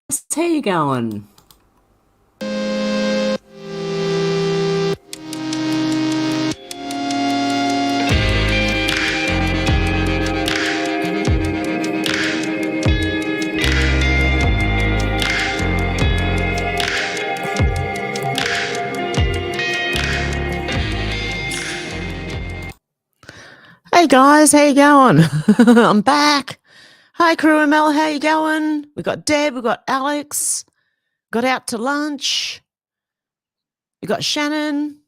How you going? Hey guys, how you going? I'm back. Hi Crew ML, how you going? We got Deb, we got Alex, got out to lunch. We got Shannon.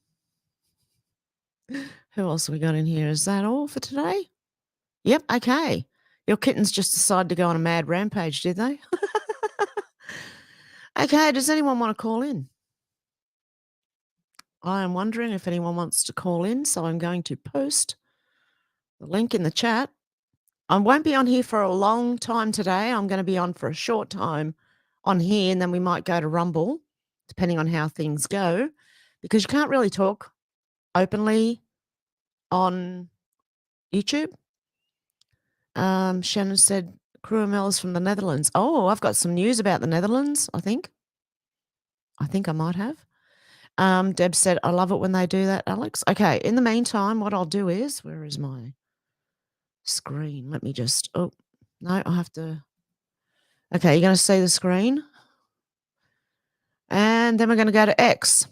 Who else have we got in here? Is that all for today? Yep, okay. Your kittens just decided to go on a mad rampage, did they? Okay, does anyone want to call in? I am wondering if anyone wants to call in, so I'm going to post the link in the chat. I won't be on here for a long time today. I'm going to be on for a short time on here, and then we might go to Rumble, depending on how things go, because you can't really talk openly on YouTube. Shannon said Cruamel is from the Netherlands. Oh, I've got some news about the Netherlands, I think. I might have. Deb said, I love it when they do that, Alex. Okay, in the meantime, what I'll do is, where is my screen? Let me just, oh, no, I have to. Okay, you're going to see the screen. And then we're going to go to X.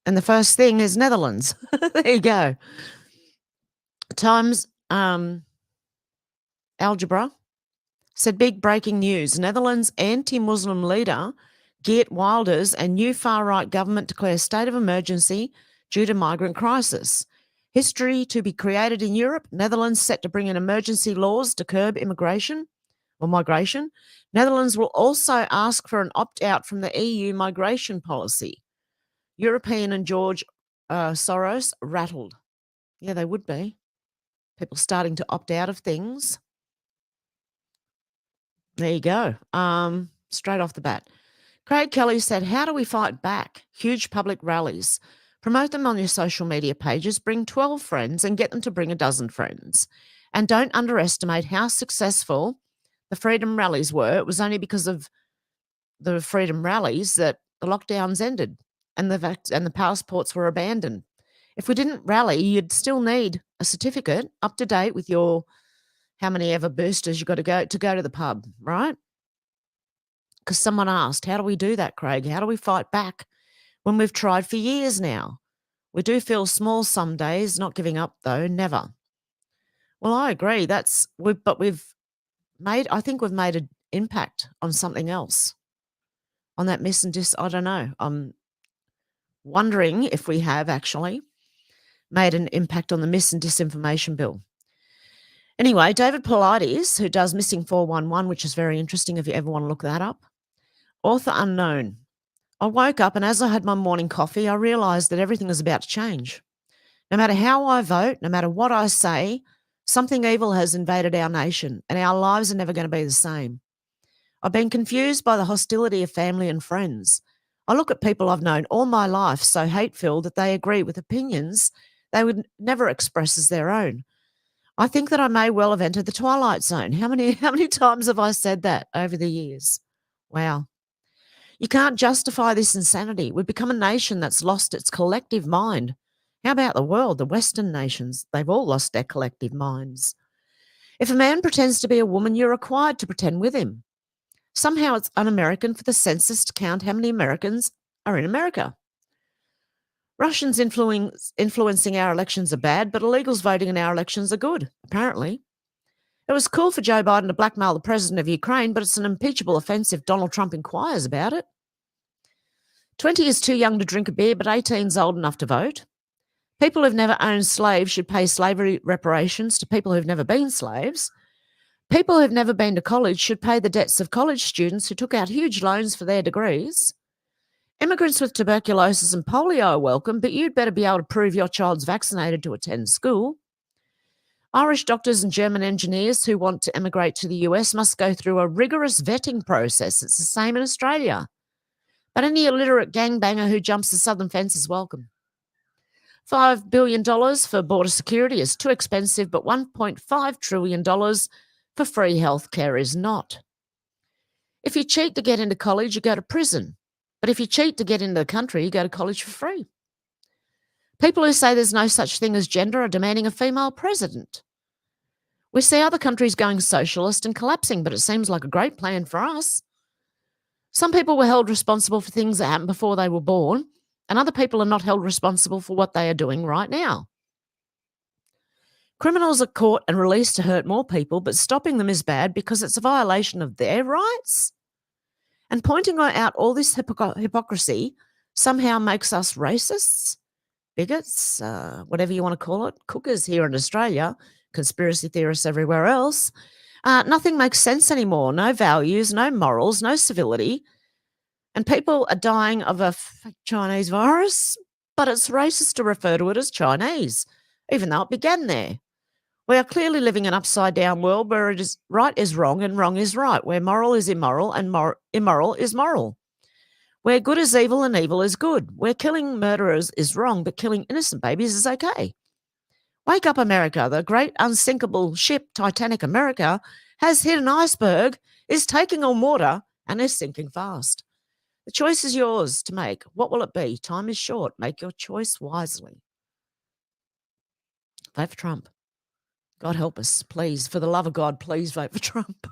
And the first thing is Netherlands. There you go. Times Algebra said big breaking news. Netherlands anti-Muslim leader Geert Wilders and new far-right government declare state of emergency due to migrant crisis. History to be created in Europe. Netherlands set to bring in emergency laws to curb immigration or migration. Netherlands will also ask for an opt-out from the EU migration policy. European and George Soros rattled. Yeah, they would be. People starting to opt out of things. There you go. Straight off the bat. Craig Kelly said, how do we fight back? Huge public rallies. Promote them on your social media pages. Bring 12 friends and get them to bring a dozen friends. And don't underestimate how successful the freedom rallies were. It was only because of the freedom rallies that the lockdowns ended and the passports were abandoned. If we didn't rally, you'd still need a certificate up to date with your how many ever boosters you got to go to the pub, right? Because someone asked, how do we do that, Craig? How do we fight back when we've tried for years now? We do feel small some days, not giving up though, never. Well, I agree. I think we've made an impact on something else. On that miss and dis, I don't know. I'm wondering if we have actually made an impact on the mis and disinformation bill. Anyway, David Paulides, who does Missing 411, which is very interesting if you ever want to look that up. Author unknown. I woke up and as I had my morning coffee, I realised that everything is about to change. No matter how I vote, no matter what I say, something evil has invaded our nation and our lives are never going to be the same. I've been confused by the hostility of family and friends. I look at people I've known all my life so hate-filled that they agree with opinions they would never express as their own. I think that I may well have entered the twilight zone. How many times have I said that over the years? Wow. You can't justify this insanity. We've become a nation that's lost its collective mind. How about the world, the Western nations? They've all lost their collective minds. If a man pretends to be a woman, you're required to pretend with him. Somehow it's un-American for the census to count how many Americans are in America. Russians influencing our elections are bad, but illegals voting in our elections are good, apparently. It was cool for Joe Biden to blackmail the president of Ukraine, but it's an impeachable offence if Donald Trump inquires about it. 20 is too young to drink a beer, but 18 is old enough to vote. People who've never owned slaves should pay slavery reparations to people who've never been slaves. People who've never been to college should pay the debts of college students who took out huge loans for their degrees. Immigrants with tuberculosis and polio are welcome, but you'd better be able to prove your child's vaccinated to attend school. Irish doctors and German engineers who want to emigrate to the US must go through a rigorous vetting process. It's the same in Australia. But any illiterate gangbanger who jumps the southern fence is welcome. $5 billion for border security is too expensive, but $1.5 trillion for free healthcare is not. If you cheat to get into college, you go to prison. But if you cheat to get into the country, you go to college for free. People who say there's no such thing as gender are demanding a female president. We see other countries going socialist and collapsing, but it seems like a great plan for us. Some people were held responsible for things that happened before they were born, and other people are not held responsible for what they are doing right now. Criminals are caught and released to hurt more people, but stopping them is bad because it's a violation of their rights. And pointing out all this hypocrisy somehow makes us racists, bigots, whatever you want to call it, cookers here in Australia, conspiracy theorists everywhere else. Nothing makes sense anymore. No values, no morals, no civility. And people are dying of a fake Chinese virus, but it's racist to refer to it as Chinese, even though it began there. We are clearly living an upside-down world where it is right is wrong and wrong is right, where moral is immoral and immoral is moral, where good is evil and evil is good, where killing murderers is wrong but killing innocent babies is okay. Wake up, America. The great unsinkable ship, Titanic America, has hit an iceberg, is taking on water, and is sinking fast. The choice is yours to make. What will it be? Time is short. Make your choice wisely. Vote for Trump. God help us, please. For the love of God, please vote for Trump.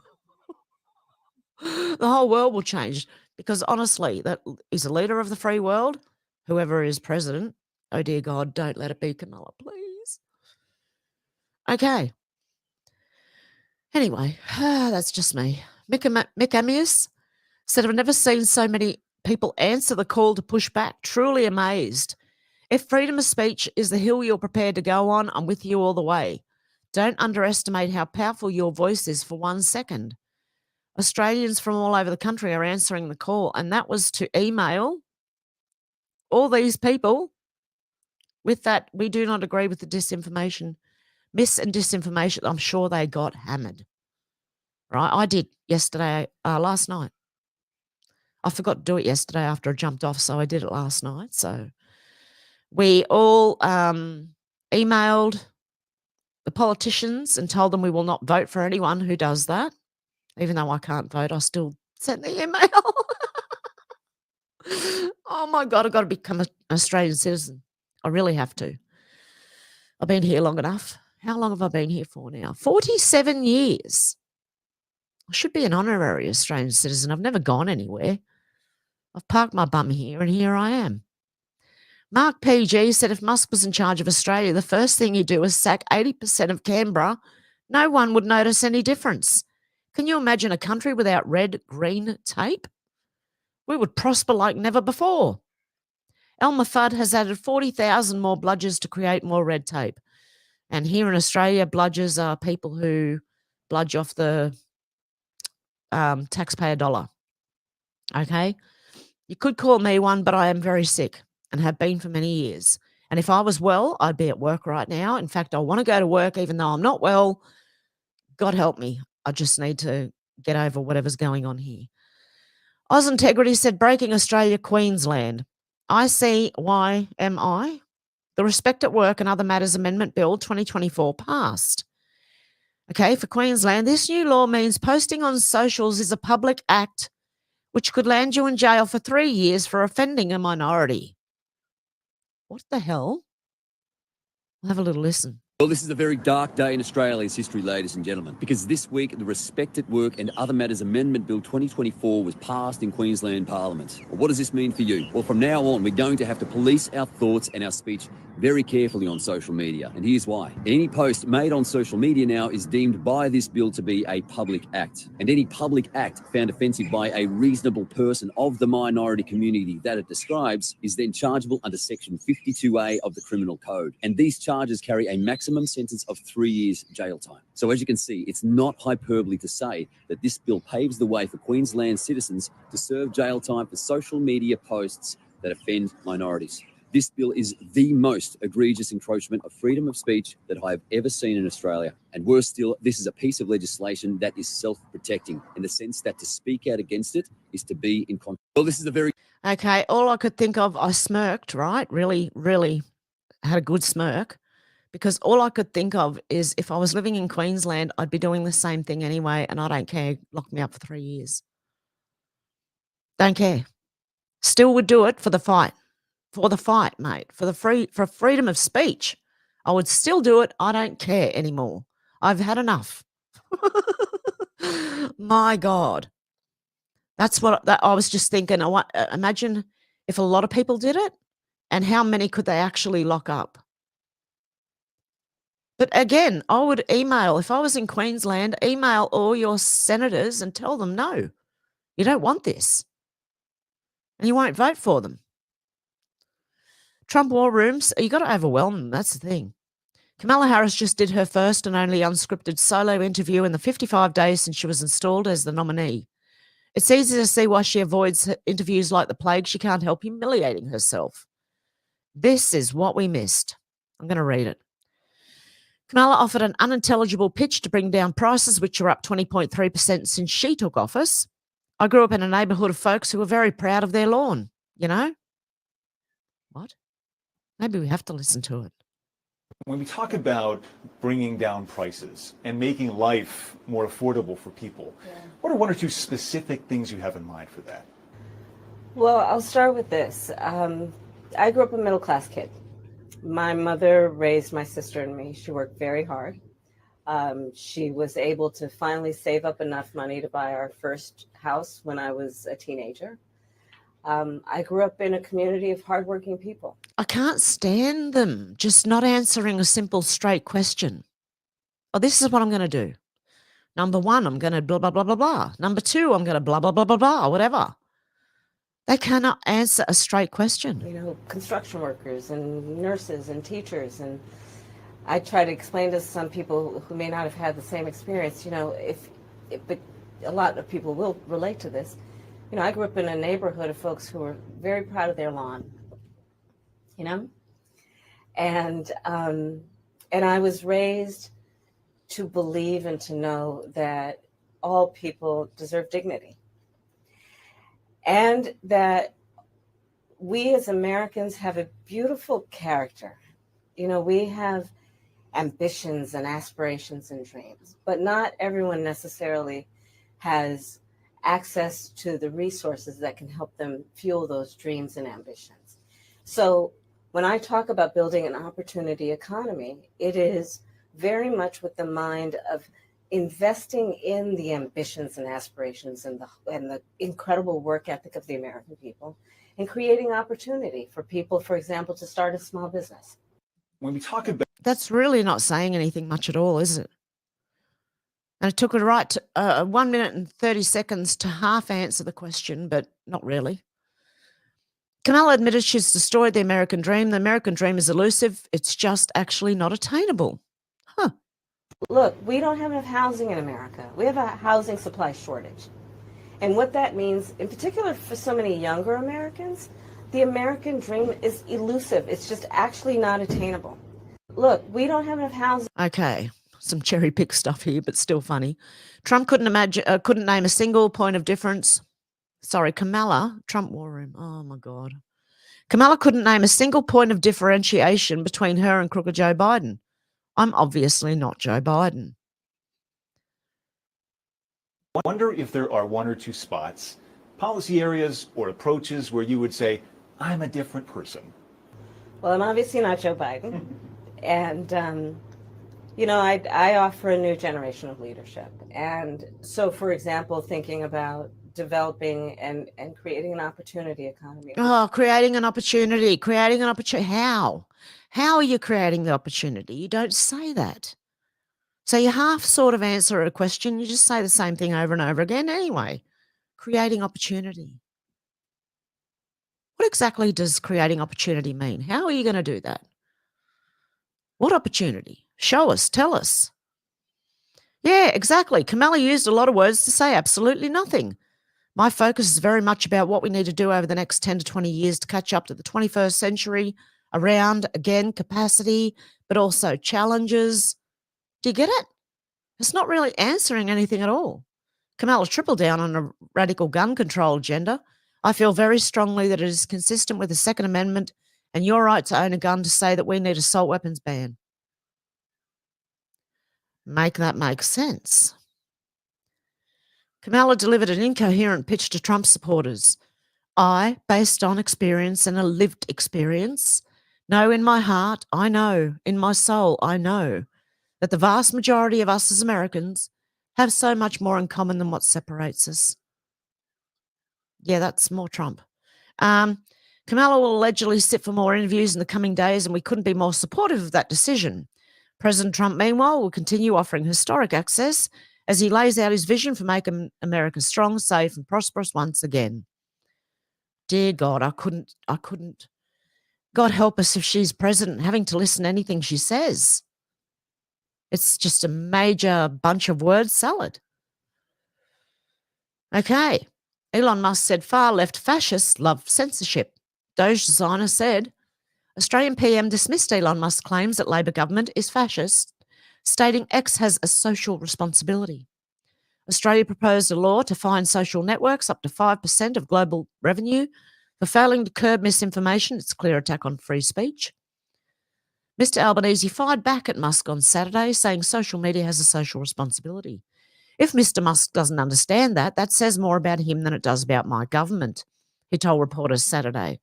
The whole world will change because, honestly, that he's a leader of the free world. Whoever is president, oh, dear God, don't let it be Kamala, please. Okay. Anyway, that's just me. Mick Amius said, I've never seen so many people answer the call to push back. Truly amazed. If freedom of speech is the hill you're prepared to go on, I'm with you all the way. Don't underestimate how powerful your voice is for 1 second. Australians from all over the country are answering the call, and that was to email all these people with that we do not agree with the disinformation, mis and disinformation. I'm sure they got hammered. Right? I did yesterday, last night. I forgot to do it yesterday after I jumped off, so I did it last night. So we all emailed the politicians and told them we will not vote for anyone who does that. Even though I can't vote, I still sent the email. Oh, my God, I've got to become an Australian citizen. I really have to. I've been here long enough. How long have I been here for now? 47 years. I should be an honorary Australian citizen. I've never gone anywhere. I've parked my bum here, and here I am. Mark PG said if Musk was in charge of Australia, the first thing he'd do is sack 80% of Canberra. No one would notice any difference. Can you imagine a country without red-green tape? We would prosper like never before. Elmer Fudd has added 40,000 more bludgers to create more red tape. And here in Australia, bludgers are people who bludge off the taxpayer dollar. Okay? You could call me one, but I am very sick and have been for many years. And if I was well, I'd be at work right now. In fact, I want to go to work even though I'm not well. God help me. I just need to get over whatever's going on here. Oz Integrity said, breaking Australia, Queensland. ICYMI, the Respect at Work and Other Matters Amendment Bill 2024 passed. Okay, for Queensland, this new law means posting on socials is a public act which could land you in jail for 3 years for offending a minority. What the hell? I'll have a little listen. Well, this is a very dark day in Australia's history, ladies and gentlemen, because this week the Respect at Work and Other Matters Amendment Bill 2024 was passed in Queensland Parliament. Well, what does this mean for you? Well, from now on, we're going to have to police our thoughts and our speech very carefully on social media. And here's why. Any post made on social media now is deemed by this bill to be a public act. And any public act found offensive by a reasonable person of the minority community that it describes is then chargeable under Section 52A of the Criminal Code. And these charges carry a maximum sentence of 3 years jail time. So as you can see, it's not hyperbole to say that this bill paves the way for Queensland citizens to serve jail time for social media posts that offend minorities. This bill is the most egregious encroachment of freedom of speech that I have ever seen in Australia. And worse still, this is a piece of legislation that is self-protecting in the sense that to speak out against it is to be in control. Well, this is a very... Okay, all I could think of, I smirked, right? Really, really had a good smirk because all I could think of is if I was living in Queensland, I'd be doing the same thing anyway, and I don't care. Lock me up for 3 years. Don't care. Still would do it for the fight. For the fight, mate. For freedom of speech. I would still do it. I don't care anymore. I've had enough. My God. That's what I was just thinking. Imagine if a lot of people did it, and how many could they actually lock up? But again, I would email, if I was in Queensland, email all your senators and tell them, no, you don't want this. And you won't vote for them. Trump war rooms, you got to overwhelm them. That's the thing. Kamala Harris just did her first and only unscripted solo interview in the 55 days since she was installed as the nominee. It's easy to see why she avoids interviews like the plague. She can't help humiliating herself. This is what we missed. I'm going to read it. Kamala offered an unintelligible pitch to bring down prices, which are up 20.3% since she took office. I grew up in a neighbourhood of folks who were very proud of their lawn, you know? What? Maybe we have to listen to it. When we talk about bringing down prices and making life more affordable for people, what are one or two specific things you have in mind for that? Well, I'll start with this. I grew up a middle-class kid. My mother raised my sister and me. She worked very hard. She was able to finally save up enough money to buy our first house when I was a teenager. I grew up in a community of hardworking people. I can't stand them just not answering a simple, straight question. Oh, this is what I'm going to do. Number one, I'm going to blah, blah, blah, blah, blah. Number two, I'm going to blah, blah, blah, blah, blah, whatever. They cannot answer a straight question. You know, construction workers and nurses and teachers. And I try to explain to some people who may not have had the same experience, you know, but a lot of people will relate to this. You know, I grew up in a neighborhood of folks who were very proud of their lawn, you know, and I was raised to believe and to know that all people deserve dignity, and that we as Americans have a beautiful character. You know, we have ambitions and aspirations and dreams, but not everyone necessarily has access to the resources that can help them fuel those dreams and ambitions. So when I talk about building an opportunity economy, it is very much with the mind of investing in the ambitions and aspirations and the incredible work ethic of the American people, and creating opportunity for people, for example, to start a small business. When we talk about That's really not saying anything much at all, is it? And it took her right to 1 minute and 30 seconds to half answer the question, but not really. Kamala admitted she's destroyed the American dream. The American dream is elusive. It's just actually not attainable. Huh. Look, we don't have enough housing in America. We have a housing supply shortage. And what that means, in particular for so many younger Americans, the American dream is elusive. It's just actually not attainable. Look, we don't have enough housing. Okay, some cherry pick stuff here, but still funny. Trump couldn't name a single point of difference. Sorry, Kamala, Trump war room. Oh my God. Kamala couldn't name a single point of differentiation between her and crooked Joe Biden. I'm obviously not Joe Biden. I wonder if there are one or two spots, policy areas or approaches where you would say, I'm a different person. Well, I'm obviously not Joe Biden. And, you know, I offer a new generation of leadership. And so, for example, thinking about developing and creating an opportunity economy. Oh, creating an opportunity. How? How are you creating the opportunity? You don't say that. So you half sort of answer a question. You just say the same thing over and over again anyway. Creating opportunity. What exactly does creating opportunity mean? How are you going to do that? What opportunity? Show us, tell us. Yeah, exactly. Kamala used a lot of words to say absolutely nothing. My focus is very much about what we need to do over the next 10 to 20 years to catch up to the 21st century around, again, capacity, but also challenges. Do you get it? It's not really answering anything at all. Kamala tripled down on a radical gun control agenda. I feel very strongly that it is consistent with the Second Amendment and your right to own a gun to say that we need assault weapons ban. Make that make sense. Kamala delivered an incoherent pitch to Trump supporters. I, based on experience and a lived experience, know in my heart, I know, in my soul, I know that the vast majority of us as Americans have so much more in common than what separates us. Yeah, that's more Trump. Kamala will allegedly sit for more interviews in the coming days, and we couldn't be more supportive of that decision. President Trump, meanwhile, will continue offering historic access as he lays out his vision for making America strong, safe, and prosperous once again. Dear God, I couldn't. God help us if she's president, having to listen to anything she says. It's just a major bunch of word salad. Okay. Elon Musk said far-left fascists love censorship. Doge designer said Australian PM dismissed Elon Musk's claims that Labor government is fascist, stating X has a social responsibility. Australia proposed a law to fine social networks up to 5% of global revenue for failing to curb misinformation. It's a clear attack on free speech. Mr. Albanese fired back at Musk on Saturday, saying social media has a social responsibility. If Mr. Musk doesn't understand that, that says more about him than it does about my government, he told reporters Saturday.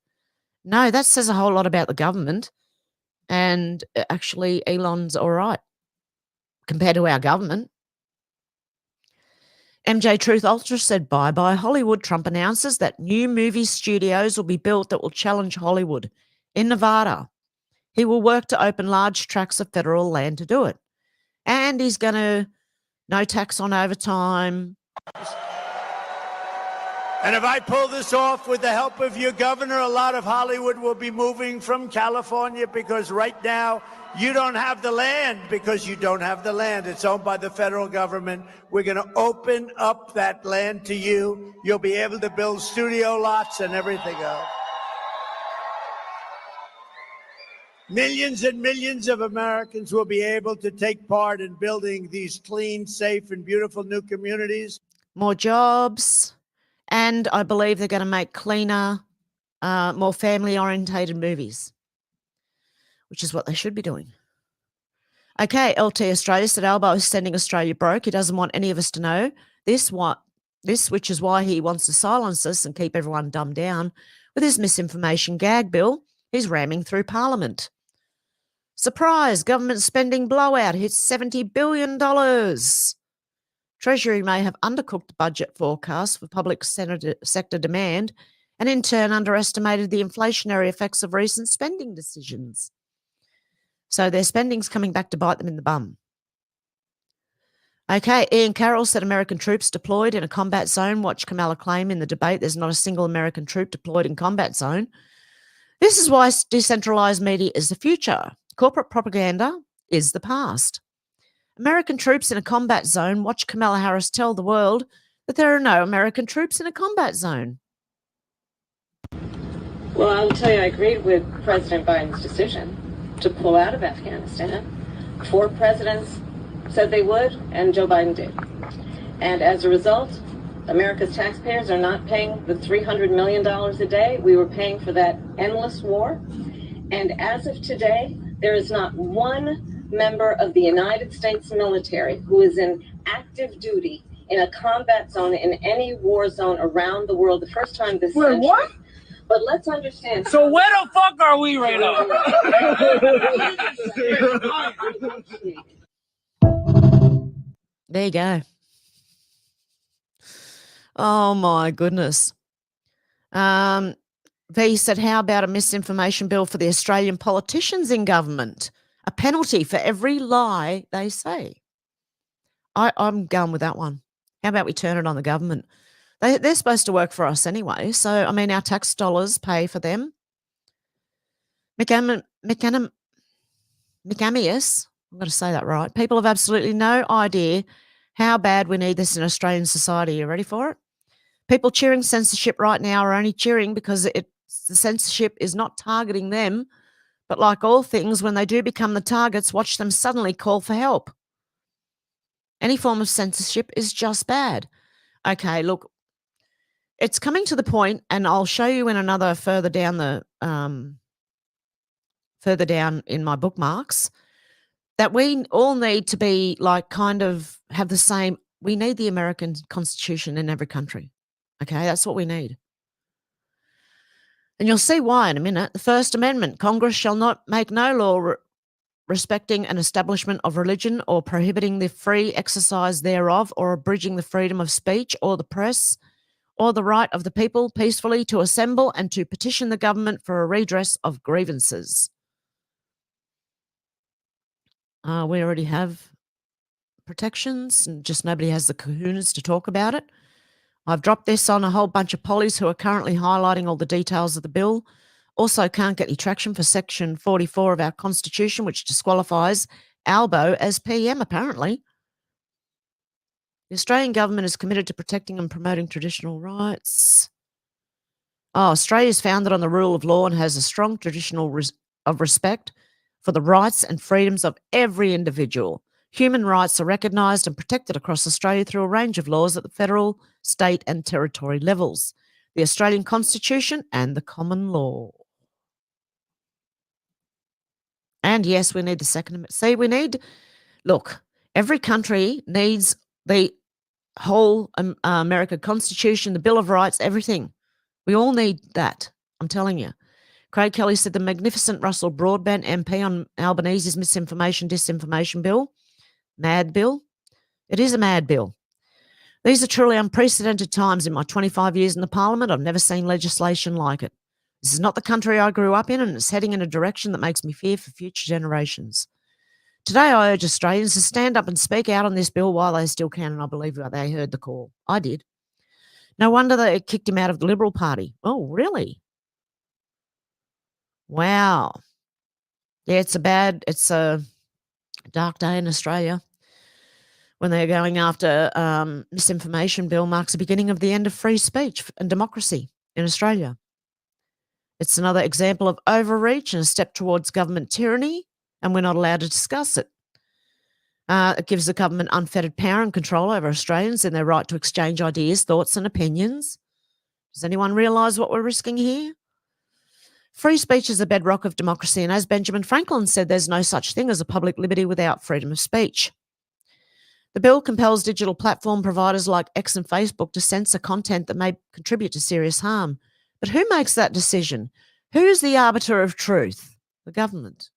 No, that says a whole lot about the government. And actually, Elon's all right compared to our government. MJ Truth Ultra said bye-bye Hollywood. Trump announces that new movie studios will be built that will challenge Hollywood in Nevada. He will work to open large tracts of federal land to do it. And he's going to no tax on overtime. And if I pull this off with the help of your governor, a lot of Hollywood will be moving from California because right now you don't have the land because you don't have the land. It's owned by the federal government. We're going to open up that land to you. You'll be able to build studio lots and everything else. Millions and millions of Americans will be able to take part in building these clean, safe, and beautiful new communities. More jobs. And I believe they're going to make cleaner, more family-orientated movies, which is what they should be doing. Okay, LT Australia said Albo is sending Australia broke. He doesn't want any of us to know this, which is why he wants to silence us and keep everyone dumbed down. With his misinformation gag bill, he's ramming through Parliament. Surprise, government spending blowout hits $70 billion. Treasury may have undercooked the budget forecast for public sector demand and in turn underestimated the inflationary effects of recent spending decisions. So their spending's coming back to bite them in the bum. Okay, Ian Carroll said American troops deployed in a combat zone. Watch Kamala claim in the debate there's not a single American troop deployed in combat zone. This is why decentralized media is the future. Corporate propaganda is the past. American troops in a combat zone. Watch Kamala Harris tell the world that there are no American troops in a combat zone. Well, I'll tell you, I agreed with President Biden's decision to pull out of Afghanistan. 4 presidents said they would, and Joe Biden did. And as a result, America's taxpayers are not paying the $300 million a day we were paying for that endless war. And as of today, there is not one member of the United States military who is in active duty in a combat zone in any war zone around the world the first time this century. What? But let's understand. So where the fuck are we right now? There you go. Oh, my goodness. V said, how about a misinformation bill for the Australian politicians in government? A penalty for every lie they say. I'm going with that one. How about we turn it on the government? They're supposed to work for us anyway. So, I mean, our tax dollars pay for them. McAmius, I'm going to say that right. People have absolutely no idea how bad we need this in Australian society. You ready for it? People cheering censorship right now are only cheering because the censorship is not targeting them. But like all things, when they do become the targets, watch them suddenly call for help. Any form of censorship is just bad. Okay, look, it's coming to the point, and I'll show you in another further down in my bookmarks, that we all need to be like kind of have the same. We need the American Constitution in every country. Okay, that's what we need. And you'll see why in a minute. The First Amendment, Congress shall not make no law respecting an establishment of religion or prohibiting the free exercise thereof or abridging the freedom of speech or the press or the right of the people peacefully to assemble and to petition the government for a redress of grievances. We already have protections and just nobody has the kahunas to talk about it. I've dropped this on a whole bunch of pollies who are currently highlighting all the details of the bill. Also can't get any traction for Section 44 of our Constitution, which disqualifies Albo as PM, apparently. The Australian government is committed to protecting and promoting traditional rights. Australia is founded on the rule of law and has a strong traditional of respect for the rights and freedoms of every individual. Human rights are recognised and protected across Australia through a range of laws at the federal, state and territory levels, the Australian Constitution and the common law. And yes, we need the Second Amendment. See, look, every country needs the whole American Constitution, the Bill of Rights, everything. We all need that, I'm telling you. Craig Kelly said the magnificent Russell Broadbent MP on Albanese's misinformation, disinformation bill, mad bill. It is a mad bill. These are truly unprecedented times in my 25 years in the parliament. I've never seen legislation like it. This is not the country I grew up in, and it's heading in a direction that makes me fear for future generations. Today, I urge Australians to stand up and speak out on this bill while they still can, and I believe they heard the call. I did. No wonder they kicked him out of the Liberal Party. Oh, really? Wow. Yeah, it's a dark day in Australia when they're going after misinformation bill marks the beginning of the end of free speech and democracy in Australia. It's another example of overreach and a step towards government tyranny, and we're not allowed to discuss it. It gives the government unfettered power and control over Australians and their right to exchange ideas, thoughts and opinions. Does anyone realise what we're risking here? Free speech is a bedrock of democracy, and as Benjamin Franklin said, there's no such thing as a public liberty without freedom of speech. The bill compels digital platform providers like X and Facebook to censor content that may contribute to serious harm. But who makes that decision? Who's the arbiter of truth? The government.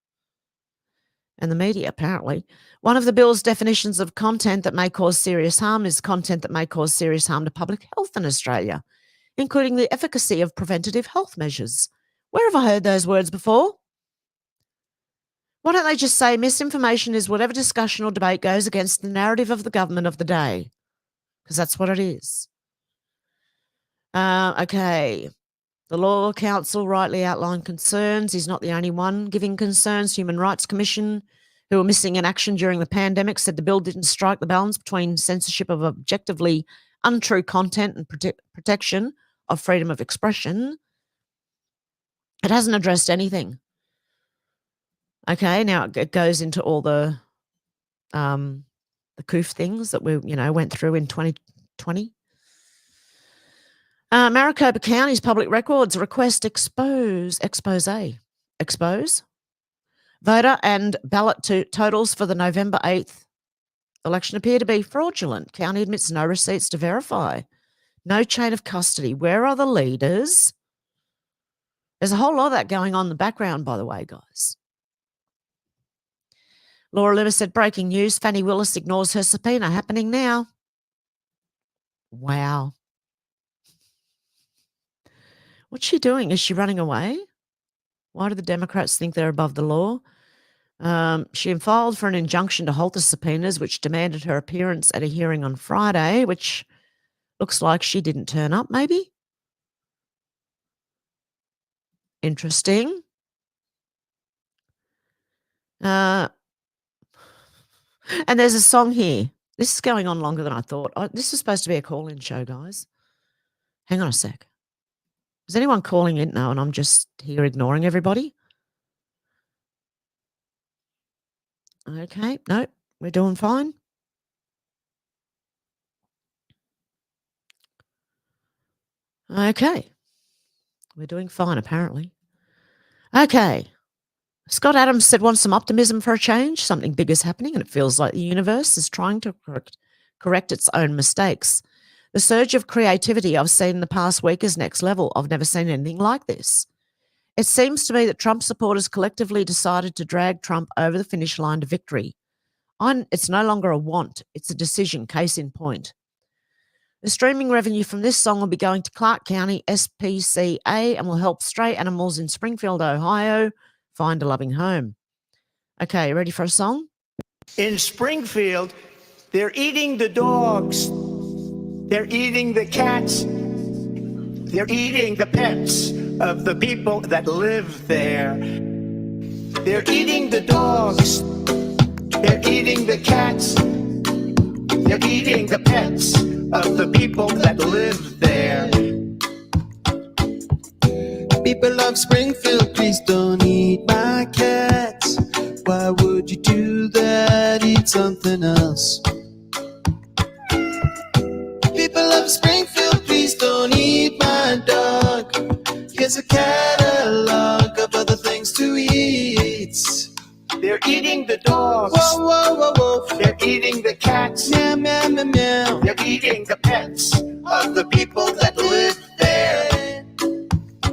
And the media, apparently. One of the bill's definitions of content that may cause serious harm is content that may cause serious harm to public health in Australia, including the efficacy of preventative health measures. Where have I heard those words before? Why don't they just say misinformation is whatever discussion or debate goes against the narrative of the government of the day? Because that's what it is. Okay. The Law Council rightly outlined concerns. He's not the only one giving concerns. Human Rights Commission, who were missing in action during the pandemic, said the bill didn't strike the balance between censorship of objectively untrue content and protection of freedom of expression. It hasn't addressed anything. Okay, now it goes into all the COOF things that we, went through in 2020. Maricopa County's public records request expose voter and ballot totals for the November 8th election appear to be fraudulent. County admits no receipts to verify. No chain of custody. Where are the leaders? There's a whole lot of that going on in the background, by the way, guys. Laura Liver said, breaking news, Fannie Willis ignores her subpoena. Happening now. Wow. What's she doing? Is she running away? Why do the Democrats think they're above the law? She filed for an injunction to halt the subpoenas, which demanded her appearance at a hearing on Friday, which looks like she didn't turn up, maybe. Interesting. And there's a song here. This is going on longer than I thought. This is supposed to be a call-in show, guys. Hang on a sec. Is anyone calling in? No, and I'm just here ignoring everybody. Okay, no, we're doing fine. Okay. We're doing fine, apparently. Okay. Scott Adams said, wants some optimism for a change. Something big is happening, and it feels like the universe is trying to correct its own mistakes. The surge of creativity I've seen in the past week is next level. I've never seen anything like this. It seems to me that Trump supporters collectively decided to drag Trump over the finish line to victory. It's no longer a want, it's a decision, case in point. The streaming revenue from this song will be going to Clark County SPCA and will help stray animals in Springfield, Ohio find a loving home. Okay, ready for a song? In Springfield, they're eating the dogs. They're eating the cats. They're eating the pets of the people that live there. They're eating the dogs. They're eating the cats. They're eating the pets of the people that live there. People of Springfield, please don't eat my cats. Why would you do that? Eat something else. People of Springfield, please don't eat my dog. Here's a catalog of other things to eat. They're eating the dogs. Whoa, whoa, whoa, whoa. They're eating the cats. Meow, meow, meow, meow. They're eating the pets of the people that live there.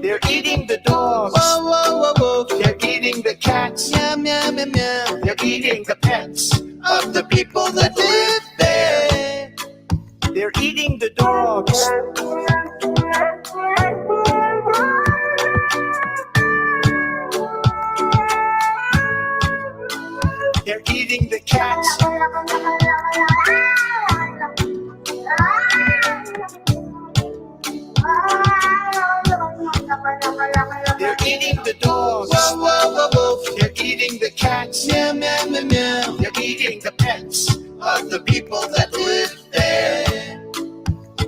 They're eating the dogs. Whoa, whoa, whoa, whoa. They're eating the cats. Meow, meow, meow, meow. They're eating the pets of the people that live there. They're eating the dogs. They're eating the cats. They're eating the dogs. Whoa, whoa, whoa, whoa. They're eating the cats. Meow, meow, meow, meow. They're eating the pets of the people that live there.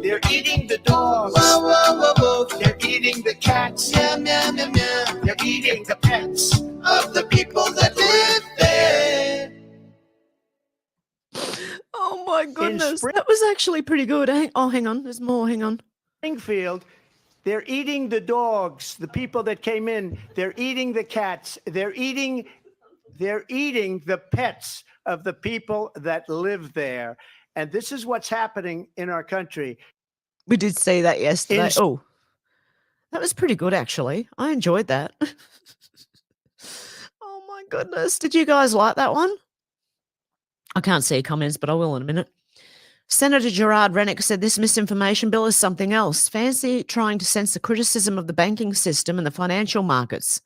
They're eating the dogs. Whoa, whoa, whoa, whoa. They're eating the cats. Meow, meow, meow, meow. They're eating the pets of the people that live there. Oh my goodness, Spring- that was actually pretty good. Hang on, there's more, hang on. Springfield, they're eating the dogs, the people that came in. They're eating the cats. They're eating the pets of the people that live there. And this is what's happening in our country. We did see that yesterday. In- Oh, that was pretty good, actually. I enjoyed that. Oh my goodness. Did you guys like that one? I can't see comments, but I will in a minute. Senator Gerard Rennick said this misinformation bill is something else. Fancy trying to censor criticism of the banking system and the financial markets.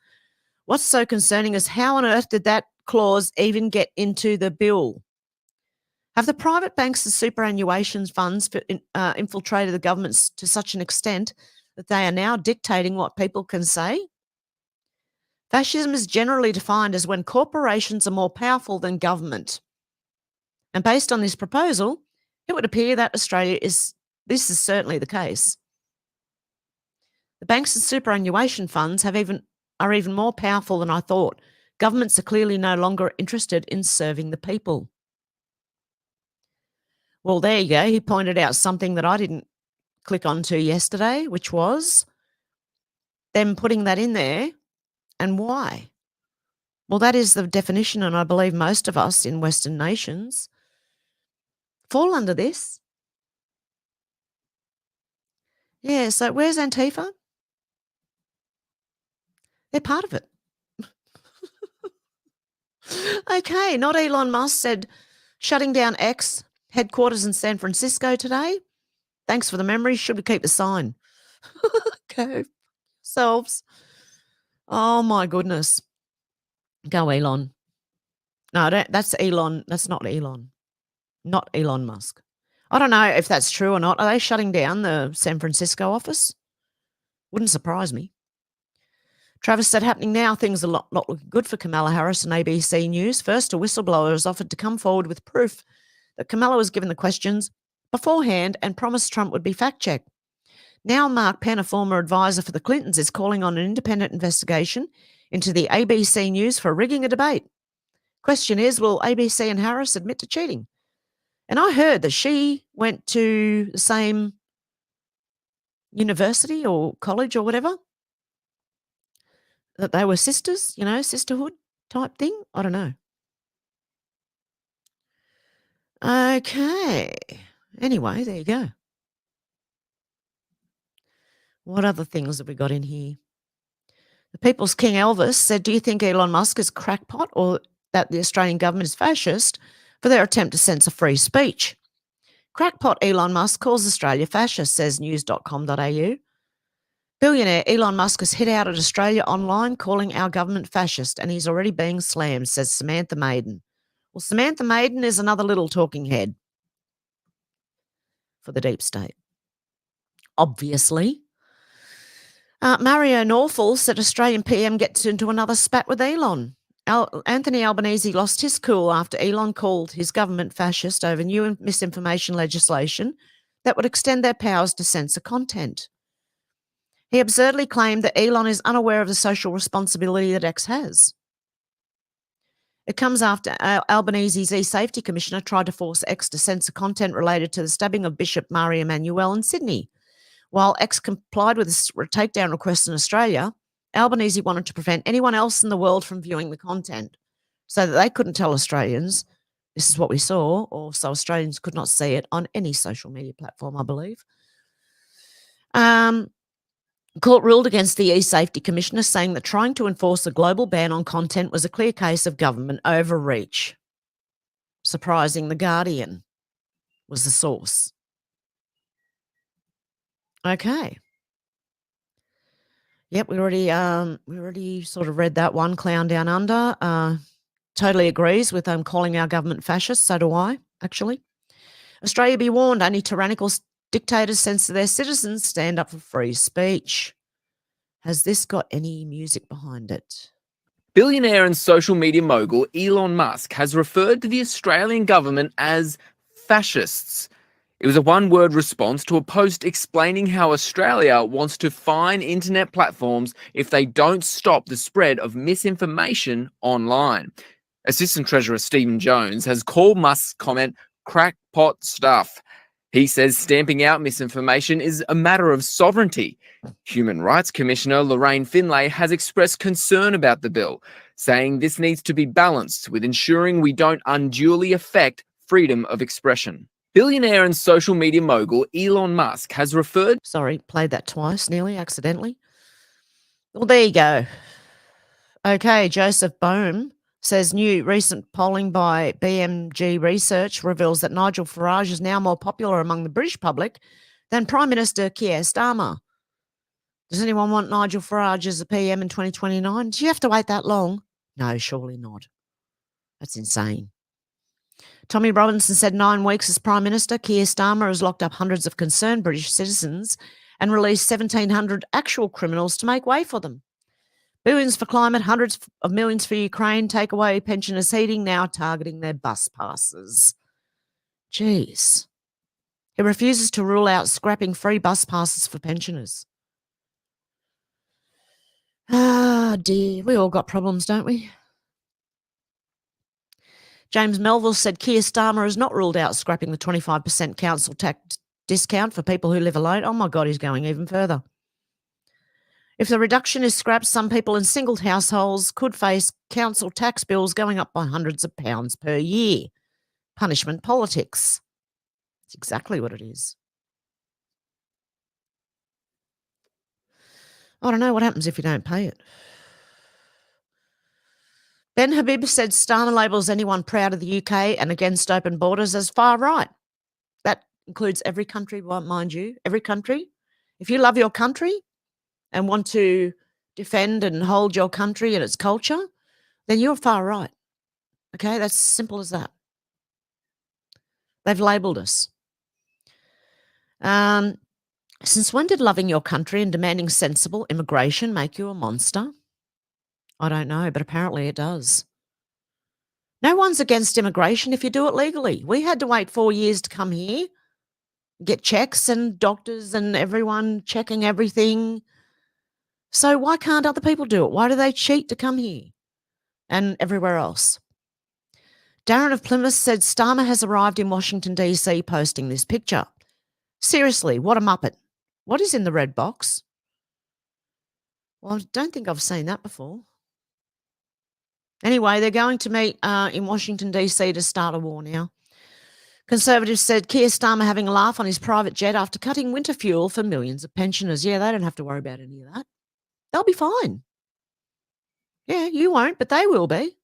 What's so concerning is how on earth did that clause even get into the bill? Have the private banks and superannuation funds infiltrated the governments to such an extent that they are now dictating what people can say? Fascism is generally defined as when corporations are more powerful than government. And based on this proposal, it would appear that this is certainly the case. The banks and superannuation funds are even more powerful than I thought. Governments are clearly no longer interested in serving the people. Well, there you go. He pointed out something that I didn't click onto yesterday, which was them putting that in there. And why? Well, that is the definition, and I believe most of us in Western nations fall under this. Yeah, so where's Antifa? They're part of it. Okay, not Elon Musk said shutting down X headquarters in San Francisco today. Thanks for the memory. Should we keep the sign? Okay, selves. Oh my goodness. Go Elon. No, that's Elon. That's not Elon. Not Elon Musk. I don't know if that's true or not. Are they shutting down the San Francisco office? Wouldn't surprise me. Travis said, happening now, things are not looking good for Kamala Harris and ABC News. First, a whistleblower has offered to come forward with proof that Kamala was given the questions beforehand and promised Trump would be fact-checked. Now Mark Penn, a former advisor for the Clintons, is calling on an independent investigation into the ABC News for rigging a debate. Question is, will ABC and Harris admit to cheating? And I heard that she went to the same university or college or whatever, that they were sisters, sisterhood type thing. I don't know. Okay. Anyway, there you go. What other things have we got in here? The People's King Elvis said, do you think Elon Musk is crackpot or that the Australian government is fascist for their attempt to censor free speech? Crackpot Elon Musk calls Australia fascist, says news.com.au. Billionaire Elon Musk has hit out at Australia online, calling our government fascist, and he's already being slammed, says Samantha Maiden. Well, Samantha Maiden is another little talking head for the deep state. Obviously. Mario Norful said Australian PM gets into another spat with Elon. Anthony Albanese lost his cool after Elon called his government fascist over new misinformation legislation that would extend their powers to censor content. He absurdly claimed that Elon is unaware of the social responsibility that X has. It comes after Albanese's e-safety commissioner tried to force X to censor content related to the stabbing of Bishop Mari Emanuel in Sydney. While X complied with this takedown request in Australia, Albanese wanted to prevent anyone else in the world from viewing the content so that they couldn't tell Australians this is what we saw, or so Australians could not see it on any social media platform, I believe. Court ruled against the e-safety commissioner, saying that trying to enforce a global ban on content was a clear case of government overreach. Surprising, The Guardian was the source. Okay. Yep, we already sort of read that one. Clown Down Under totally agrees with calling our government fascist. So do I, actually. Australia be warned, only tyrannical dictators censor their citizens, stand up for free speech. Has this got any music behind it? Billionaire and social media mogul Elon Musk has referred to the Australian government as fascists. It was a one-word response to a post explaining how Australia wants to fine internet platforms if they don't stop the spread of misinformation online. Assistant Treasurer Stephen Jones has called Musk's comment crackpot stuff. He says stamping out misinformation is a matter of sovereignty. Human Rights Commissioner Lorraine Finlay has expressed concern about the bill, saying this needs to be balanced with ensuring we don't unduly affect freedom of expression. Billionaire and social media mogul Elon Musk has referred... Sorry, played that twice, nearly accidentally. Well, there you go. Okay, Joseph Bohm says new recent polling by BMG Research reveals that Nigel Farage is now more popular among the British public than Prime Minister Keir Starmer. Does anyone want Nigel Farage as a PM in 2029? Do you have to wait that long? No, surely not. That's insane. Tommy Robinson said 9 weeks as Prime Minister, Keir Starmer has locked up hundreds of concerned British citizens and released 1,700 actual criminals to make way for them. Billions for climate, hundreds of millions for Ukraine, take away pensioners' heating, now targeting their bus passes. Jeez. He refuses to rule out scrapping free bus passes for pensioners. Ah, dear. We all got problems, don't we? James Melville said Keir Starmer has not ruled out scrapping the 25% council tax discount for people who live alone. Oh, my God, he's going even further. If the reduction is scrapped, some people in single households could face council tax bills going up by hundreds of pounds per year. Punishment politics. That's exactly what it is. I don't know what happens if you don't pay it. Ben Habib said Starmer labels anyone proud of the UK and against open borders as far right. That includes every country, mind you, every country. If you love your country and want to defend and hold your country and its culture, then you're far right. Okay, that's simple as that. They've labelled us. Since when did loving your country and demanding sensible immigration make you a monster? I don't know, but apparently it does. No one's against immigration if you do it legally. We had to wait 4 years to come here, get checks and doctors and everyone checking everything. So why can't other people do it? Why do they cheat to come here and everywhere else? Darren of Plymouth said Starmer has arrived in Washington, D.C. posting this picture. Seriously, what a muppet. What is in the red box? Well, I don't think I've seen that before. Anyway, they're going to meet in Washington, D.C. to start a war now. Conservatives said Keir Starmer having a laugh on his private jet after cutting winter fuel for millions of pensioners. Yeah, they don't have to worry about any of that. They'll be fine. Yeah, you won't, but they will be.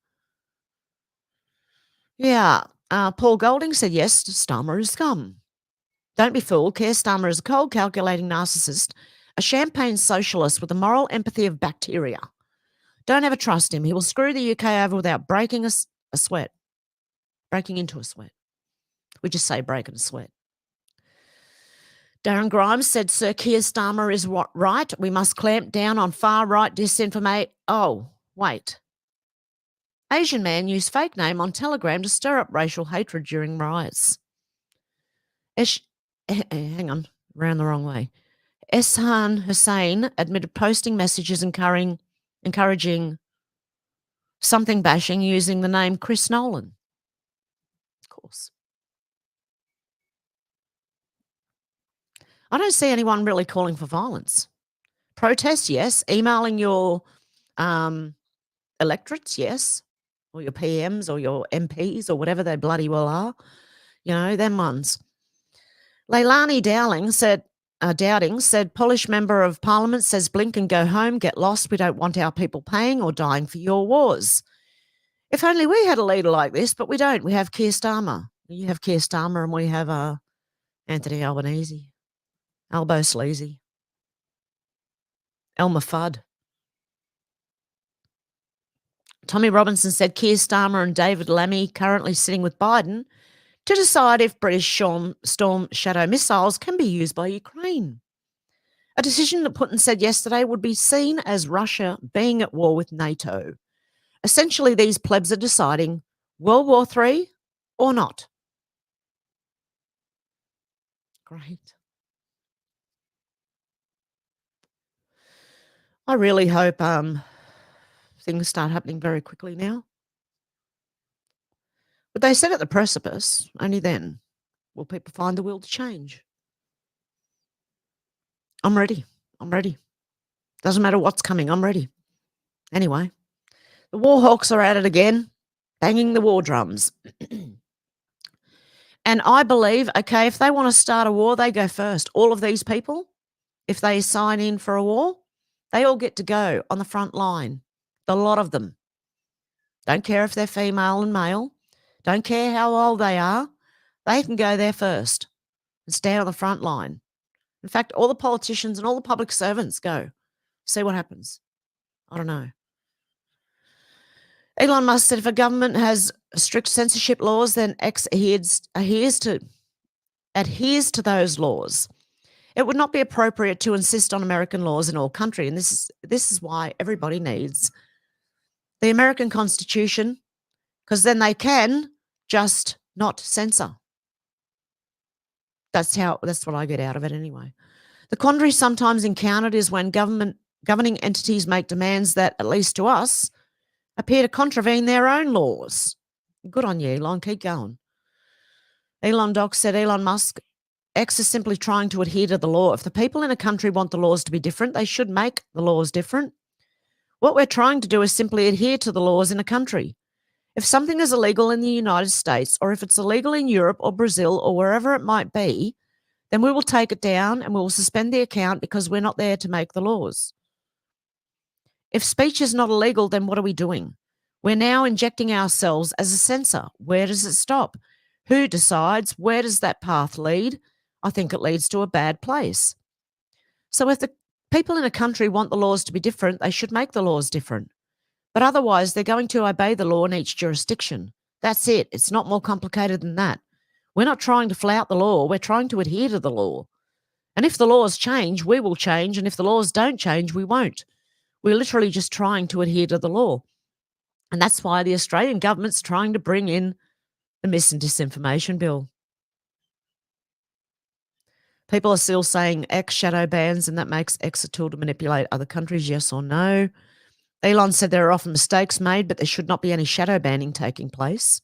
Yeah, Paul Golding said yes, Starmer is scum. Don't be fooled. Keir Starmer is a cold, calculating narcissist, a champagne socialist with the moral empathy of bacteria. Don't ever trust him. He will screw the UK over without breaking a sweat. Breaking into a sweat. We just say breaking a sweat. Darren Grimes said Sir Keir Starmer is right. We must clamp down on far-right disinformation. Oh, wait. Asian man used fake name on Telegram to stir up racial hatred during riots. Hang on, ran the wrong way. Ehsan Hussain admitted posting messages encouraging something bashing using the name Chris Nolan. Of course. I don't see anyone really calling for violence. Protests, yes. Emailing your electorates, yes. Or your PMs or your MPs or whatever they bloody well are. You know, them ones. Leilani Dowding said, Polish member of parliament says blink and go home, get lost. We don't want our people paying or dying for your wars. If only we had a leader like this, but we don't. We have Keir Starmer. You have Keir Starmer and we have Anthony Albanese, Albo Sleazy, Elmer Fudd. Tommy Robinson said Keir Starmer and David Lammy currently sitting with Biden to decide if British Storm Shadow missiles can be used by Ukraine. A decision that Putin said yesterday would be seen as Russia being at war with NATO. Essentially, these plebs are deciding World War III or not. Great. I really hope things start happening very quickly now. But they said at the precipice, only then will people find the will to change. I'm ready. I'm ready. Doesn't matter what's coming, I'm ready. Anyway, the war hawks are at it again, banging the war drums. And I believe, okay, if they want to start a war, they go first. All of these people, if they sign in for a war, they all get to go on the front line. A lot of them. Don't care if they're female and male. Don't care how old they are. They can go there first and stand on the front line. In fact, all the politicians and all the public servants go. See what happens. I don't know. Elon Musk said if a government has strict censorship laws, then X adheres to those laws. It would not be appropriate to insist on American laws in all countries. And this is why everybody needs the American Constitution, because then they can just not censor. That's what I get out of it anyway. The quandary sometimes encountered is when governing entities make demands that, at least to us, appear to contravene their own laws. Good on you, Elon. Keep going. Elon Doc said Elon Musk, X is simply trying to adhere to the law. If the people in a country want the laws to be different, they should make the laws different. What we're trying to do is simply adhere to the laws in a country. If something is illegal in the United States, or if it's illegal in Europe or Brazil or wherever it might be, then we will take it down and we will suspend the account because we're not there to make the laws. If speech is not illegal, then what are we doing? We're now injecting ourselves as a censor. Where does it stop? Who decides? Where does that path lead? I think it leads to a bad place. So if the people in a country want the laws to be different, they should make the laws different. But otherwise, they're going to obey the law in each jurisdiction. That's it. It's not more complicated than that. We're not trying to flout the law. We're trying to adhere to the law. And if the laws change, we will change. And if the laws don't change, we won't. We're literally just trying to adhere to the law. And that's why the Australian government's trying to bring in the mis and disinformation bill. People are still saying X shadow bans and that makes X a tool to manipulate other countries, yes or no. Elon said there are often mistakes made, but there should not be any shadow banning taking place.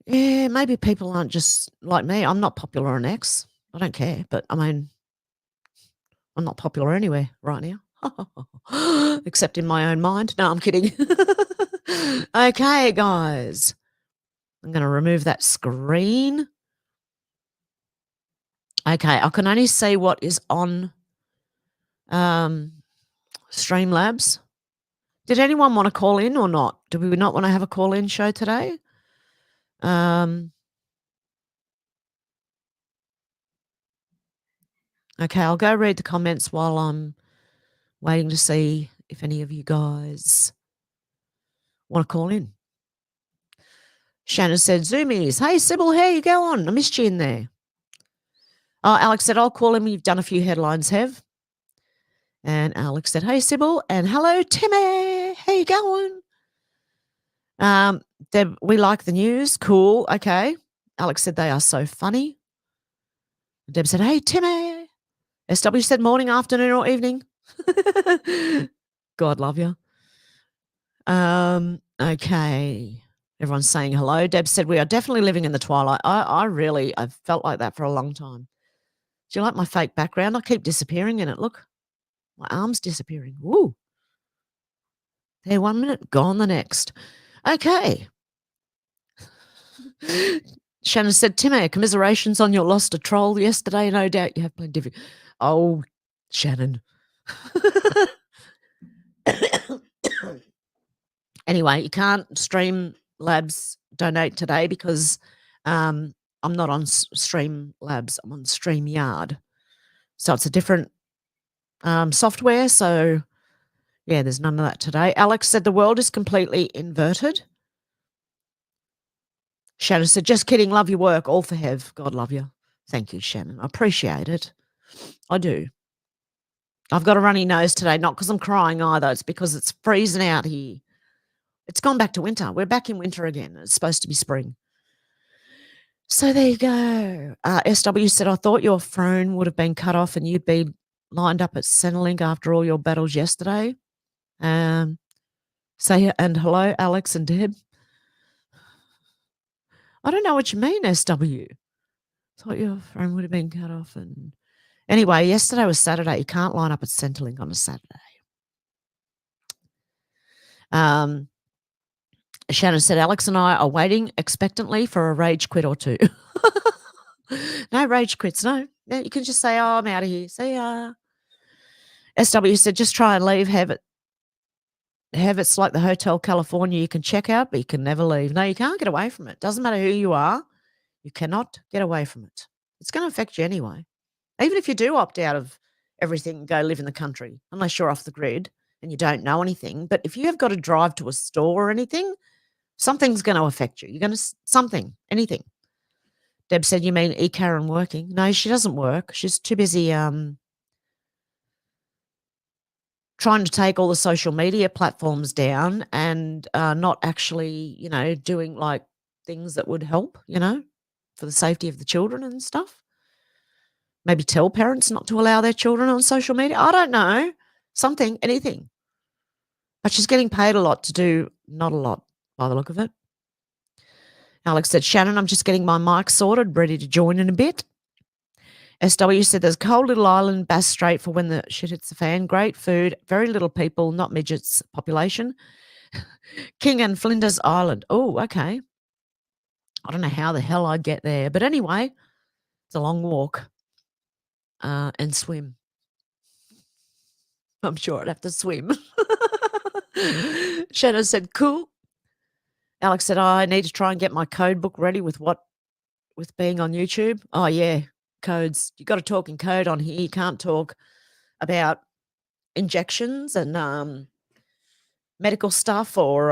Yeah, maybe people aren't just like me. I'm not popular on X. I don't care, but I mean, I'm not popular anywhere right now, except in my own mind. No, I'm kidding. Okay, guys. I'm going to remove that screen. Okay, I can only see what is on Streamlabs. Did anyone want to call in or not? Do we not want to have a call-in show today? Okay, I'll go read the comments while I'm waiting to see if any of you guys want to call in. Shannon said, Zoomies. Hey, Sybil, how you going? I missed you in there. Oh, Alex said, I'll call him. You've done a few headlines, Hev. And Alex said, hey, Sybil. And hello, Timmy. How you going? Deb, we like the news. Cool. Okay. Alex said, they are so funny. Deb said, hey, Timmy. SW said, morning, afternoon, or evening. God love you. Okay. Everyone's saying hello. Deb said, we are definitely living in the twilight. I've felt like that for a long time. Do you like my fake background? I keep disappearing in it. Look, my arm's disappearing. Woo. There 1 minute, gone the next. Okay. Shannon said, Timmy, commiserations on your loss to troll yesterday. No doubt you have plenty of... Oh, Shannon. Anyway, you can't Streamlabs donate today because I'm not on Streamlabs. I'm on StreamYard. So it's a different software. So, yeah, there's none of that today. Alex said the world is completely inverted. Shannon said, just kidding. Love your work. All for Hev. God love you. Thank you, Shannon. I appreciate it. I do. I've got a runny nose today, not because I'm crying either. It's because it's freezing out here. It's gone back to winter. We're back in winter again. It's supposed to be spring. So there you go. SW said, I thought your phone would have been cut off and you'd be lined up at Centrelink after all your battles yesterday. Say and hello, Alex and Deb. I don't know what you mean, SW. Thought your phone would have been cut off. And anyway, yesterday was Saturday. You can't line up at Centrelink on a Saturday. Shannon said, Alex and I are waiting expectantly for a rage quit or two. No rage quits, no. You can just say, oh, I'm out of here. See ya. SW said, just try and leave. Have it's like the Hotel California. You can check out, but you can never leave. No, you can't get away from it. Doesn't matter who you are. You cannot get away from it. It's going to affect you anyway. Even if you do opt out of everything and go live in the country, unless you're off the grid and you don't know anything. But if you have got to drive to a store or anything, something's going to affect you. You're going to, anything. Deb said, you mean Karen working? No, she doesn't work. She's too busy trying to take all the social media platforms down and not actually, doing like things that would help, for the safety of the children and stuff. Maybe tell parents not to allow their children on social media. I don't know. Something, anything. But she's getting paid a lot to do not a lot by the look of it. Alex said, Shannon, I'm just getting my mic sorted, ready to join in a bit. SW said, there's cold little island, Bass Strait for when the shit hits the fan. Great food, very little people, not midgets population. King and Flinders Island. Oh, okay. I don't know how the hell I'd get there. But anyway, it's a long walk and swim. I'm sure I'd have to swim. Shannon said, cool. Alex said, I need to try and get my code book ready with being on YouTube. Oh, yeah, codes. You got to talk in code on here. You can't talk about injections and medical stuff or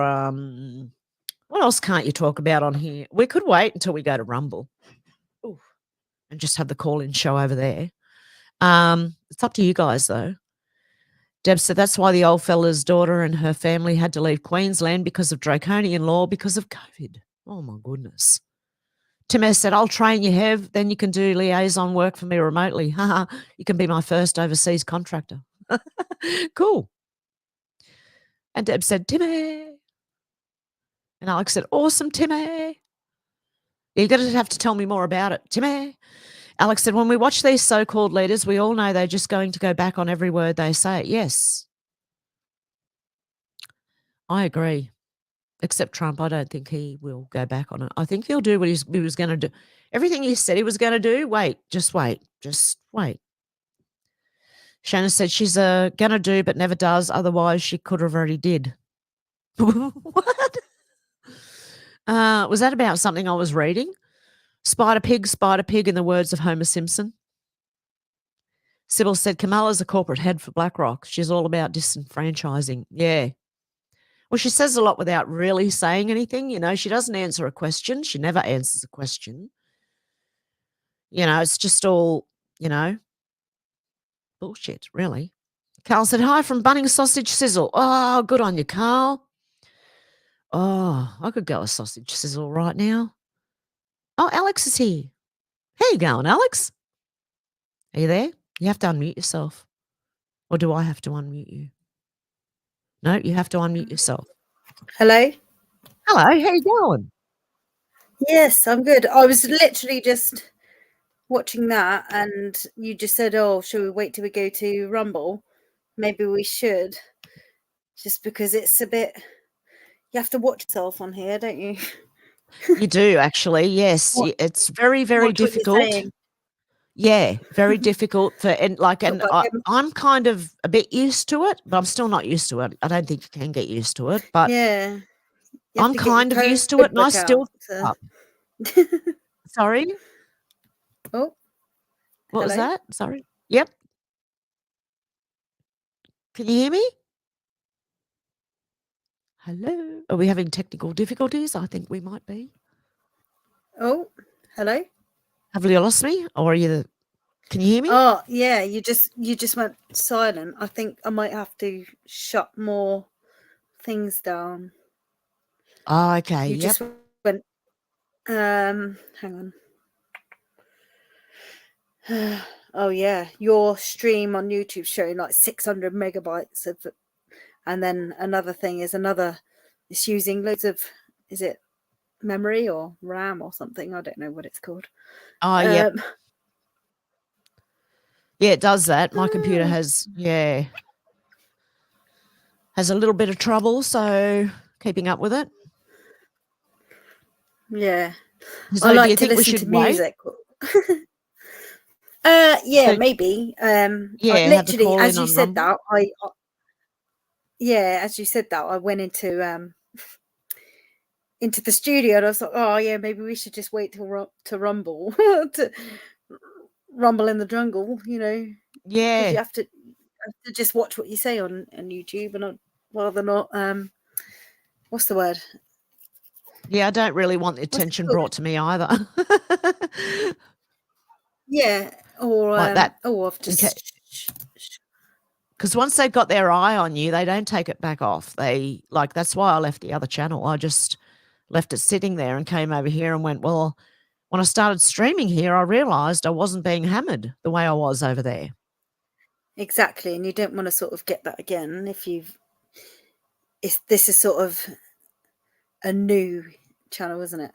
what else can't you talk about on here? We could wait until we go to Rumble. Ooh, and just have the call-in show over there. It's up to you guys, though. Deb said that's why the old fella's daughter and her family had to leave Queensland because of draconian law because of COVID. Oh, my goodness. Tim said, I'll train you, Hev. Then you can do liaison work for me remotely. You can be my first overseas contractor. Cool. And Deb said, Timmy. And Alex said, awesome, Timmy. You're going to have to tell me more about it, Timmy. Alex said, when we watch these so-called leaders, we all know they're just going to go back on every word they say. Yes. I agree. Except Trump, I don't think he will go back on it. I think he'll do what he was going to do. Everything he said he was going to do, just wait. Shannon said she's going to do but never does. Otherwise, she could have already did. What? Was that about something I was reading? Spider pig, in the words of Homer Simpson. Sybil said Kamala's a corporate head for BlackRock. She's all about disenfranchising. Yeah. Well, she says a lot without really saying anything. She doesn't answer a question. She never answers a question. It's just all, bullshit, really. Carl said, hi from Bunnings Sausage Sizzle. Oh, good on you, Carl. Oh, I could go a sausage sizzle right now. Oh, Alex is here. How you going, Alex? Are you there? You have to unmute yourself. Or do I have to unmute you? No, you have to unmute yourself. Hello? Hello, how you going? Yes, I'm good. I was literally just watching that and you just said, oh, should we wait till we go to Rumble? Maybe we should. Just because it's a bit... You have to watch yourself on here, don't you? You do, actually, yes. It's very, very difficult. Yeah, very difficult I'm kind of a bit used to it, but I'm still not used to it. I don't think you can get used to it, but yeah, I'm kind of used to it, and I still. Sorry. Oh, what was that? Sorry. Yep. Can you hear me? Hello. Are we having technical difficulties? I think we might be. Oh, hello. Have you lost me, or are you? Can you hear me? Oh, yeah. You just went silent. I think I might have to shut more things down. Oh, okay. You just went. Hang on. Oh yeah, your stream on YouTube showing like 600 megabytes of, and then another thing is it's using loads of, is it memory or RAM or something? I don't know what it's called. Oh, yeah. Yeah, it does that. My computer has a little bit of trouble, so keeping up with it. Yeah. So I like do you to think we listen should to wait? music. Yeah, So- maybe. Yeah, I have the literally, call as in you on said Rumble. that, as you said that, I went into the studio and I was like, oh yeah, maybe we should just wait to Rumble to Rumble in the jungle, because Yeah. you have to just watch what you say on YouTube and I'd rather not. What's the word? Yeah, I don't really want the attention brought to me either. Yeah, or Like that. I've just. Because once they've got their eye on you, they don't take it back off. That's why I left the other channel. I just left it sitting there and came over here and went, well, when I started streaming here, I realized I wasn't being hammered the way I was over there. Exactly, and you don't want to sort of get that again this is sort of a new channel, isn't it?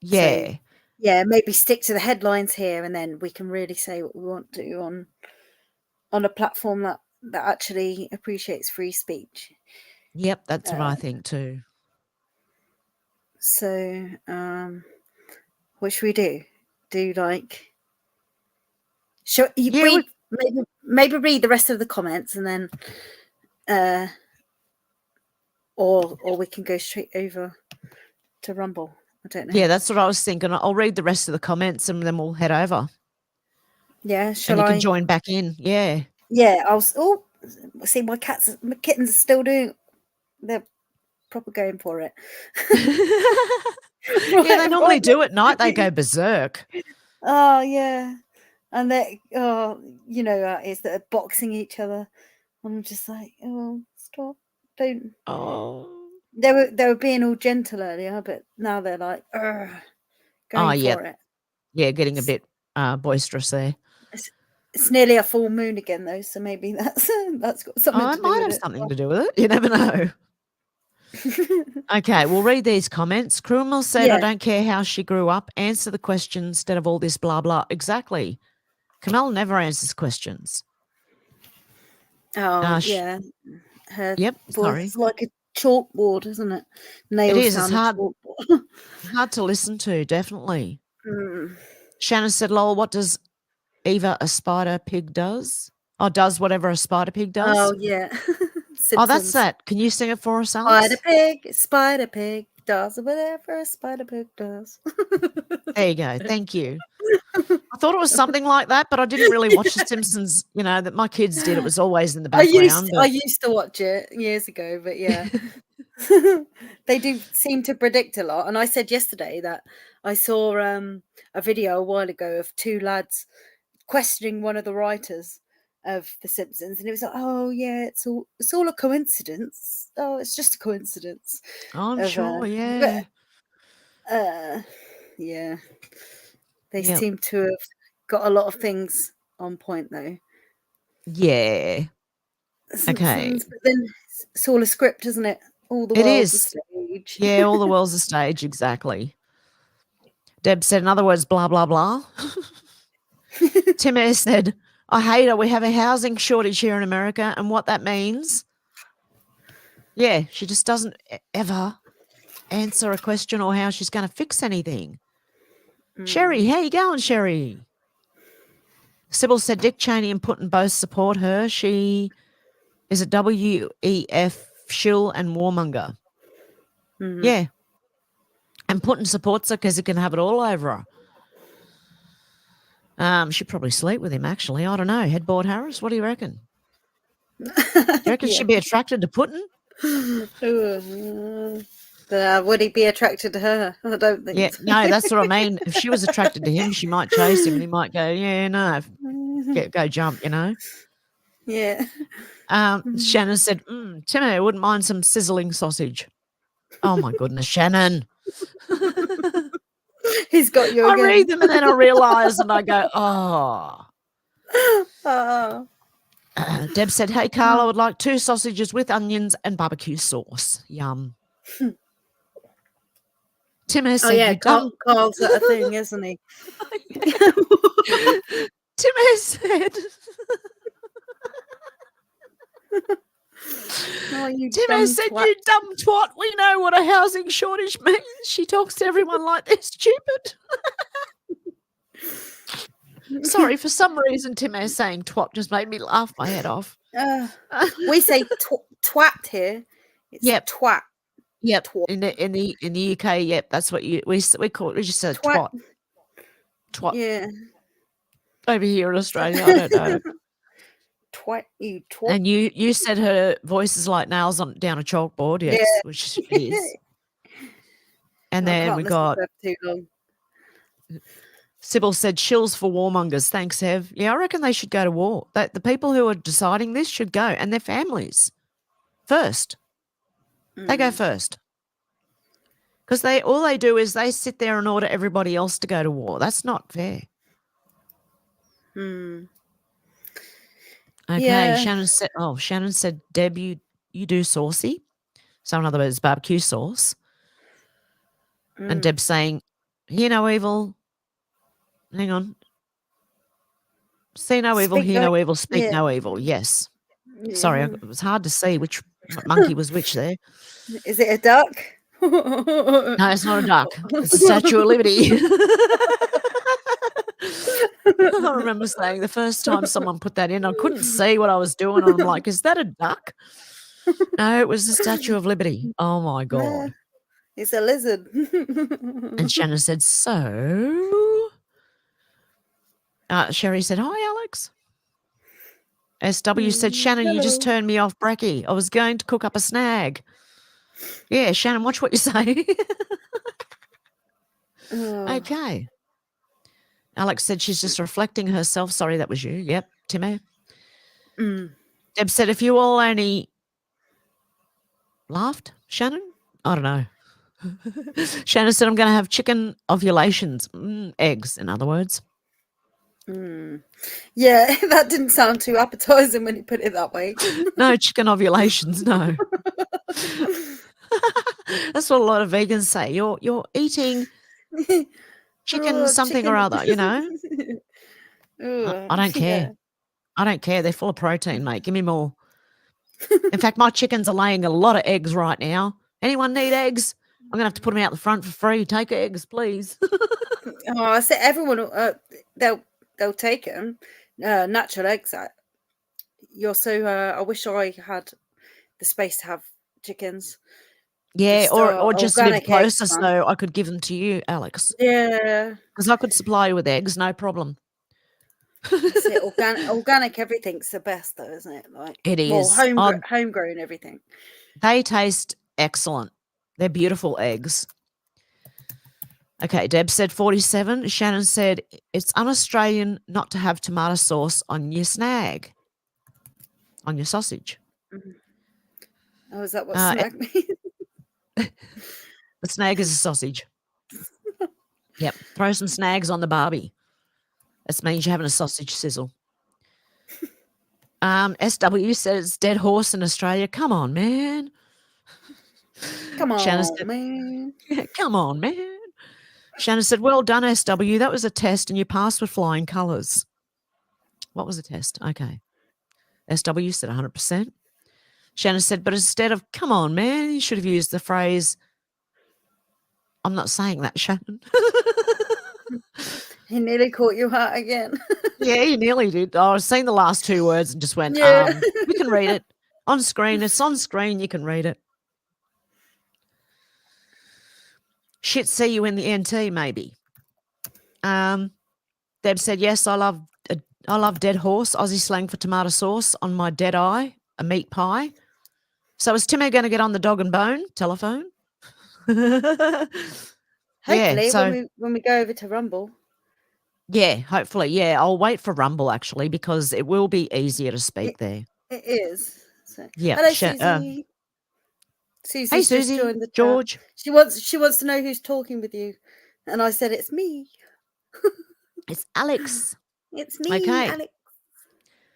Yeah. So, yeah, maybe stick to the headlines here, and then we can really say what we want to on a platform that actually appreciates free speech. Yep, that's what I think too. So, what should we do? Should you maybe read the rest of the comments and then, or we can go straight over to Rumble. I don't know. Yeah, that's what I was thinking. I'll read the rest of the comments and then we'll head over. Yeah, and you can join back in. Yeah. Yeah, see, my kittens are still they're proper going for it. Yeah, they normally do at night. They go berserk. Oh yeah, and is that they're boxing each other. I'm just like, oh, stop, don't. Oh. They were being all gentle earlier, but now they're like, going for it. Yeah, getting a bit boisterous there. It's nearly a full moon again, though, so maybe that's got something to do with it. It might have something to do with it. You never know. Okay, we'll read these comments. Krumel said, I don't care how she grew up. Answer the question instead of all this blah, blah. Exactly. Kamala never answers questions. Oh, yeah. Her yep, voice sorry. is like a chalkboard, isn't it? It Nails is. It's down a hard, chalkboard. hard to listen to, definitely. Mm. Shannon said, lol, what does Eva a spider pig does? Oh, does whatever a spider pig does? Oh, yeah. Oh, that's Simpsons. that. Can you sing it for us, Alex? Spider pig does whatever a spider pig does. There you go. Thank you. I thought it was something like that, but I didn't really watch The Simpsons, that my kids did. It was always in the I background. used to watch it years ago, but yeah. They do seem to predict a lot. And I said yesterday that I saw a video a while ago of two lads questioning one of the writers of The Simpsons, and it was like, oh yeah, it's all a coincidence. Oh, it's just a coincidence. I'm of, sure, yeah. Yeah. They Yep. seem to have got a lot of things on point though. Yeah. The Okay. Simpsons, but then it's all a script, isn't it? All the It world's a is. stage. Yeah, all the world's a stage, exactly. Deb said, in other words, blah, blah, blah. Tim Ayres said, I hate it. We have a housing shortage here in America, and what that means. Yeah, she just doesn't ever answer a question or how she's going to fix anything. Sherry, how you going, Sherry? Sybil said Dick Cheney and Putin both support her. She is a WEF shill and warmonger. Mhm. Yeah. And Putin supports her because he can have it all over her. She'd probably sleep with him, actually. I don't know. Headboard Harris, what do you reckon? Do you reckon she'd be attracted to Putin? Would he be attracted to her? I don't think Yeah, so. no, that's what I mean. If she was attracted to him, she might chase him and he might go, yeah, no, go jump, Yeah. Shannon said, Timmy, I wouldn't mind some sizzling sausage. Oh, my goodness, Shannon. He's got you I again. read them and then I realise and I go, oh. Oh. Deb said, hey, Carl, I would like 2 sausages with onions and barbecue sauce. Yum. Tim has Oh said, yeah, you dumb. Carl's that a thing, isn't he? Tim has said, Oh, you Tim dumb has said, twat. you dumb twat. We know what a housing shortage means. She talks to everyone like they're stupid. Sorry, for some reason, Tim has saying twat just made me laugh my head off. We say twat here. It's Yep. twat. Yep. Twat. In the UK, yep, that's what we call it. We just said twat. Twat. Yeah. Over here in Australia, I don't know. Twat, you twat. And you said her voice is like nails on down a chalkboard, yes, Yeah. which she is. And I then can't we listen got to her for too long. Sybil said shills for warmongers. Thanks, Ev. Yeah, I reckon they should go to war. The people who are deciding this should go, and their families first. They go first. Because all they do is they sit there and order everybody else to go to war. That's not fair. Mm. Okay, Yeah. Shannon said, Deb, you do saucy. So in other words, barbecue sauce. And Deb's saying, hear no evil. Hang on. See no evil, Speak hear no- no evil, speak yeah. no evil. Yes. Yeah. Sorry, it was hard to see which monkey was which there. Is it a duck? No, it's not a duck. It's the Statue of Liberty. I remember saying the first time someone put that in, I couldn't see what I was doing. And I'm like, is that a duck? No, it was the Statue of Liberty. Oh, my God. It's a lizard. And Shannon said, so? Sherry said, hi, Alex. SW said, Shannon, you just hello. turned me off brekkie. I was going to cook up a snag. Yeah, Shannon, watch what you say. Oh. Okay. Alex said she's just reflecting herself. Sorry, that was you. Yep, Timmy. Mm. Deb said, if you all only laughed, Shannon? I don't know. Shannon said, I'm going to have chicken ovulations. Eggs, in other words. Mm. Yeah, that didn't sound too appetizing when you put it that way. No, chicken ovulations, no. That's what a lot of vegans say. You're eating chicken Oh, something chicken. or other, you know? Oh, I don't care. yeah. I don't care. They're full of protein, mate. Give me more. In fact, my chickens are laying a lot of eggs right now. Anyone need eggs? I'm going to have to put them out the front for free. Take eggs, please. Oh, I said everyone, they'll take them. Natural eggs. You're so. I wish I had the space to have chickens. Yeah, Just, or just live organic eggs, closer man. so I could give them to you, Alex. Yeah, Because I could supply you with eggs, no problem. that's it. Organic everything's the best, though, isn't it? Like, It well, is. homegrown everything. They taste excellent. They're beautiful eggs. Okay, Deb said 47. Shannon said it's un-Australian not to have tomato sauce on your snag, on your sausage. Oh, is that what Uh, snag means? The snag is a sausage. Yep. Throw some snags on the barbie. That means you're having a sausage sizzle. SW says dead horse in Australia. Come on, man. Come on, Shannon said, man. come on, man. Shannon said, well done, SW. That was a test and you passed with flying colours. What was the test? Okay. SW said 100%. Shannon said, but instead of come on, man, you should have used the phrase, I'm not saying that, Shannon. He nearly caught you out again. Yeah, you nearly did. I was saying the last two words and just went, Yeah. you can read it on screen. It's on screen. You can read it. Shit, see you in the NT, maybe. Deb said, yes, I love dead horse, Aussie slang for tomato sauce on my dead eye, a meat pie. So is Timmy going to get on the dog and bone telephone? Hopefully, so when we go over to Rumble. yeah, hopefully. Yeah, I'll wait for Rumble actually because it will be easier to speak there. It is. So. Yeah. Hello, Susie. Susie's Hey, just Susie, joined the chat. George. She wants to know who's talking with you, and I said it's me. It's Alex. It's me, Okay. Alex.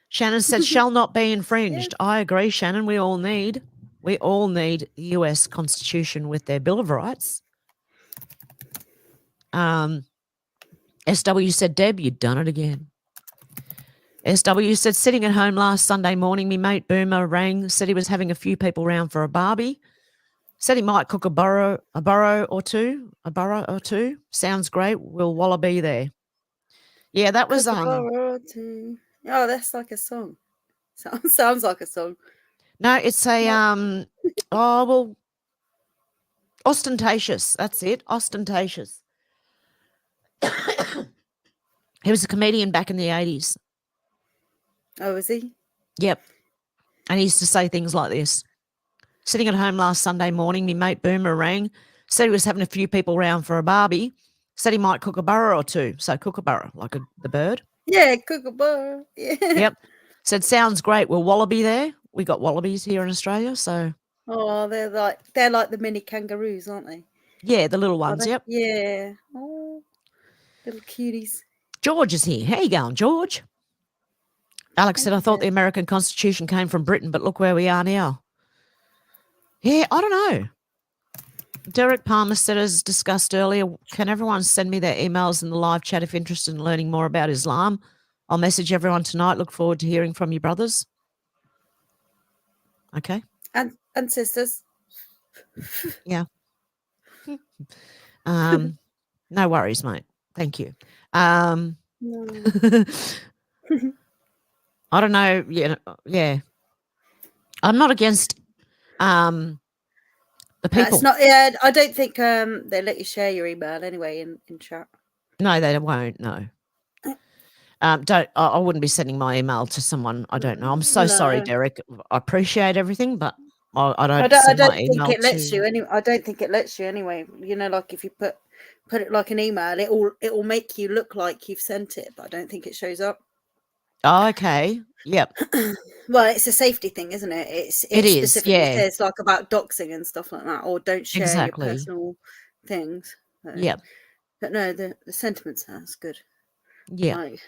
Shannon said, shall not be infringed. I agree, Shannon. We all need the US Constitution with their Bill of Rights. SW said, Deb, you've done it again. SW said, sitting at home last Sunday morning, me mate Boomer rang, said he was having a few people round for a barbie. Said he might cook a burrow or two. Sounds great. We'll wallaby there. Yeah, that was Oh, that's like a song. Sounds like a song. No, it's a ostentatious. That's it. Ostentatious. He was a comedian back in the 80s. Oh, is he? Yep. And he used to say things like this. Sitting at home last Sunday morning, me mate Boomer rang, said he was having a few people round for a barbie, said he might cook a burrow or two. So kookaburra, like the bird. Yeah, kookaburra. Yeah. Yep. Said, sounds great. We'll wallaby there. We got wallabies here in Australia, so. Oh, they're like the mini kangaroos, aren't they? Yeah, the little ones, yep. Yeah. Oh, little cuties. George is here. How you going, George? Alex said, I thought the American Constitution came from Britain, but look where we are now. Yeah, I don't know. Derek Palmer said, as discussed earlier, can everyone send me their emails in the live chat if interested in learning more about Islam? I'll message everyone tonight. Look forward to hearing from you, brothers. Okay. And sisters. Yeah. No worries, mate. Thank you. I don't know. Yeah. I'm not against the people. It's not. Yeah, I don't think they let you share your email anyway in chat. No, they won't. No. I wouldn't be sending my email to someone I don't know. I'm so sorry, Derek. I appreciate everything, but I don't think it lets you anyway. I don't think it lets you anyway. You know, like if you put it like an email, it will make you look like you've sent it, but I don't think it shows up. Oh, okay. Yep. Well, it's a safety thing, isn't it? It specifically says like about doxing and stuff like that, or don't share your personal things. So, yep. But no, the sentiment sounds good. Yeah. Like,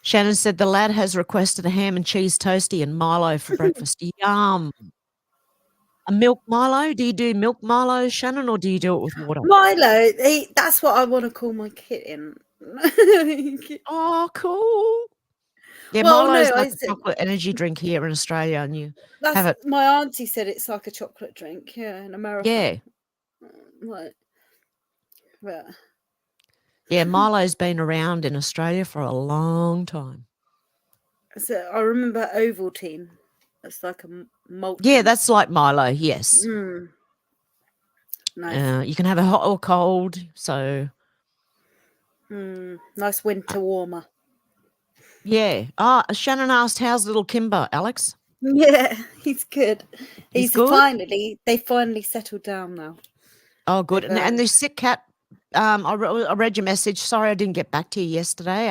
Shannon said the lad has requested a ham and cheese toastie and Milo for breakfast. Yum. A milk Milo? Do you do milk Milo, Shannon, or do you do it with water? Milo, that's what I want to call my kitten. Oh, cool. Yeah, Well, Milo's no, like I a said chocolate energy drink here in Australia, and you have that's it. my auntie said it's like a chocolate drink. Yeah, in America. Yeah, Like, but yeah. Milo's been around in Australia for a long time. so I remember Ovaltine. It's like a malt. Yeah, drink. that's like Milo. Yes. Nice. You can have it hot or cold. So Nice winter warmer. yeah. Shannon asked, "How's little Kimber, Alex?" Yeah, he's good. He's good? They finally settled down now. Oh, good. They've, And the sick cat. I read your message. Sorry, I didn't get back to you yesterday.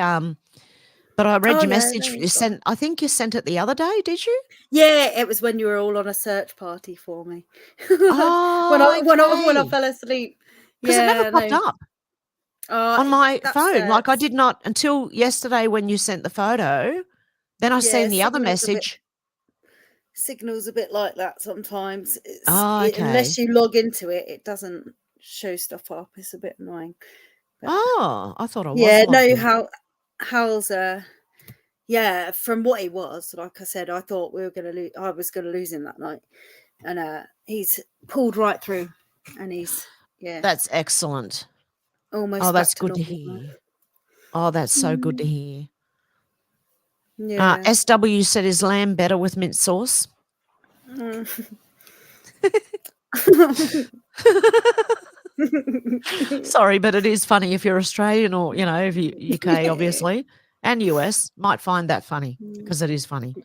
But I read Oh, your yeah, message. no, You it's sent. I think you sent it the other day. Did you? Yeah, it was when you were all on a search party for me. Oh, when I okay. fell asleep. Because it never popped no. up on my That's phone. Like I sad. did not until yesterday when you sent the photo. Then I seen the other message. Signal's a bit like that sometimes. Oh, okay. Unless you log into it, it doesn't show stuff up. It's a bit annoying. But, Oh, I thought I was. yeah, logged no, in. Hal's yeah, from what he was, like I said, I thought we were gonna lose. I was gonna lose him that night, and he's pulled right through, and he's That's excellent. almost. Oh, that's back good to normal now. hear. Oh, that's so good to hear. Yeah. SW said, "Is lamb better with mint sauce?" Sorry, but it is funny if you're Australian or, if you UK, obviously, and US, might find that funny because it is funny.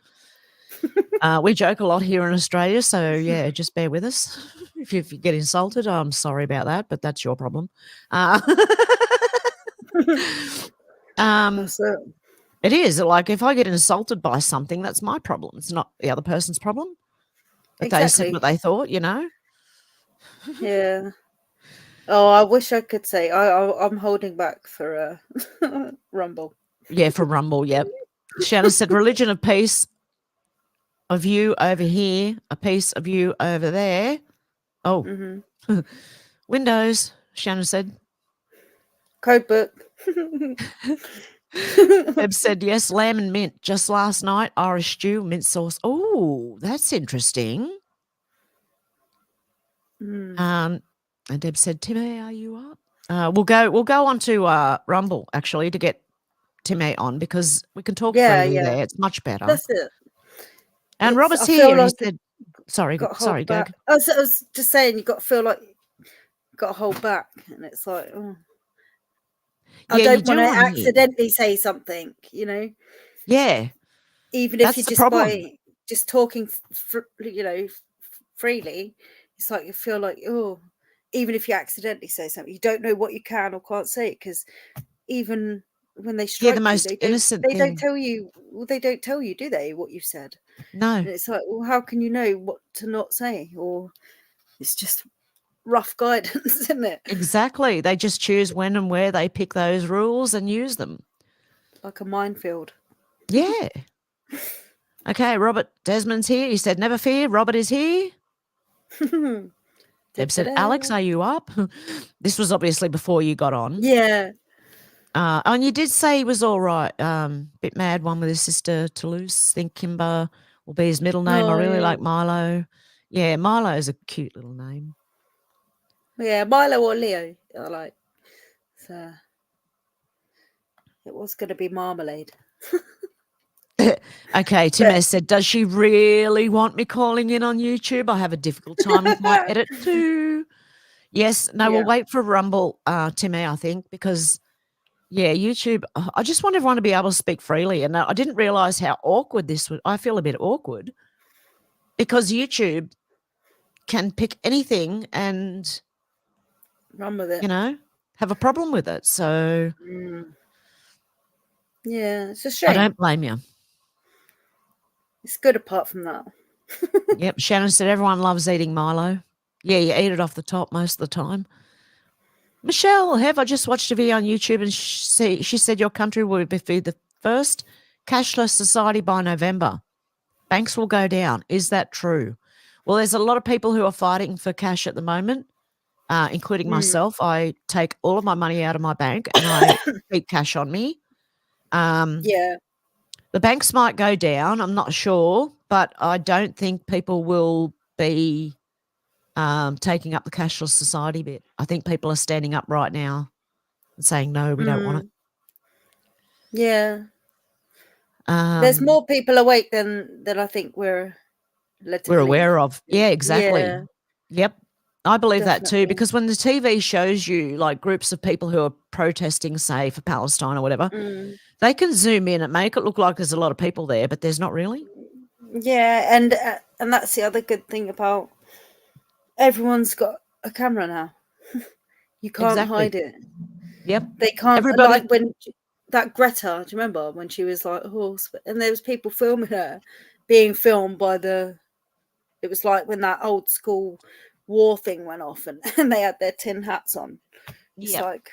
We joke a lot here in Australia, so yeah, just bear with us. If you get insulted, I'm sorry about that, but that's your problem. That's it. It is like if I get insulted by something, that's my problem. It's not the other person's problem. But they said what they thought, Yeah. Oh, I wish I could say I'm holding back for Rumble. Yeah, for Rumble, yep. Shannon said, "Religion of peace, of you over here, a piece of you over there." Oh, Windows, Shannon said. Code book. Deb said, "Yes, lamb and mint. Just last night, Irish stew, mint sauce." Oh, that's interesting. And Deb said, "Timmy, are you up?" We'll go on to Rumble actually to get Timmy on because we can talk freely there. It's much better. That's it. And Robert's here, and he said, "Sorry, go. Doug." I was just saying, you got to feel like you got to hold back, and it's like, I don't want to accidentally say something, Yeah. Even if That's you're the just problem. just talking, freely, it's like you feel like, even if you accidentally say something, you don't know what you can or can't say because even when they strike the most innocent they don't thing. tell you. Well, they don't tell you, do they? What you've said. No. And it's like, well, how can you know what to not say? Or it's just rough guidance, isn't it? Exactly. They just choose when and where they pick those rules and use them. Like a minefield. Yeah. Okay, Robert Desmond's here. He said, "Never fear, Robert is here." Deb said, "Alex, are you up?" This was obviously before you got on. Yeah. And you did say he was all right. Bit mad one with his sister Toulouse. Think Kimber will be his middle name. I really like Milo. Yeah, Milo is a cute little name. Yeah, Milo or Leo, I like. So it was going to be Marmalade. Okay, Tim said, "Does she really want me calling in on YouTube? I have a difficult time with my edit too." Yes, no, we'll wait for Rumble, Timmy, I think, because, YouTube, I just want everyone to be able to speak freely. And I didn't realize how awkward this would. I feel a bit awkward because YouTube can pick anything and run with it, have a problem with it. So, yeah, it's a shame. I don't blame you. It's good apart from that. Yep. Shannon said everyone loves eating Milo. Yeah, you eat it off the top most of the time. Michelle, I just watched a video on YouTube and she said your country will be the first cashless society by November. Banks will go down. Is that true? Well, there's a lot of people who are fighting for cash at the moment, including myself. I take all of my money out of my bank and I keep cash on me. Yeah. The banks might go down. I'm not sure, but I don't think people will be taking up the cashless society bit. I think people are standing up right now and saying, no, we don't want it. Yeah. There's more people awake than I think we're led to we're believe. aware of. Yeah, exactly. Yeah. Yep. I believe that too, Definitely. because when the TV shows you like groups of people who are protesting, say, for Palestine or whatever, they can zoom in and make it look like there's a lot of people there, but there's not really. Yeah, and that's the other good thing about everyone's got a camera now. You can't Exactly. hide it. Yep. They can't. Everybody- Like when that Greta, do you remember when she was like a horse? And there was people filming her being filmed by the. It was like when that old school war thing went off, and they had their tin hats on. It's Yeah. like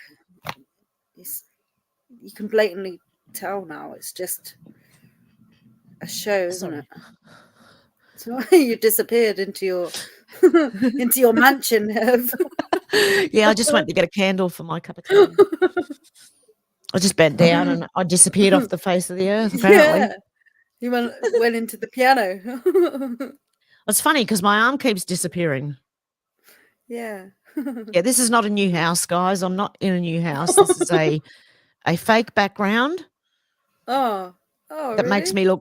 you can blatantly tell now. It's just a show, isn't it? So you disappeared into your into your mansion, Hev. Yeah, I just went to get a candle for my cup of tea. I just bent down and I disappeared off the face of the earth, apparently. Yeah. You went into the piano. It's funny because my arm keeps disappearing. Yeah. Yeah, this is not a new house, guys. I'm not in a new house. This is a fake background Oh, that makes really?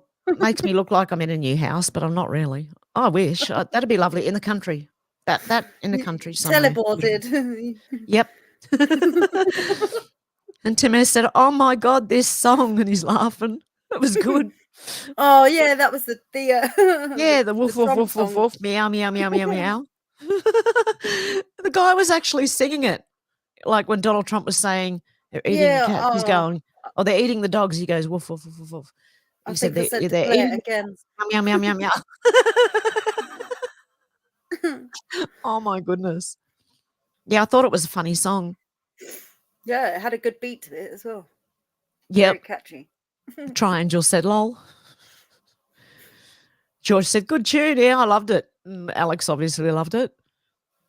me look like I'm in a new house, but I'm not really. I wish. That'd be lovely in the country. That in the country somewhere. Teleported. Yep. And Tim said, "Oh my God, this song," and he's laughing. It was good. Oh yeah, that was the Yeah, the woof woof Trump woof woof song. woof meow meow meow meow meow. The guy was actually singing it, like when Donald Trump was saying they're eating the Yeah, cat. He's going, "Oh, they're eating the dogs." He goes, "Woof woof woof woof woof." I He think said I said to they're play it eating again. meow meow meow meow meow. Oh my goodness. Yeah, I thought it was a funny song. Yeah, it had a good beat to it as well. Yep. Very catchy. Triangel said, "Lol." George said, "Good tune." Yeah, I loved it. Alex obviously loved it.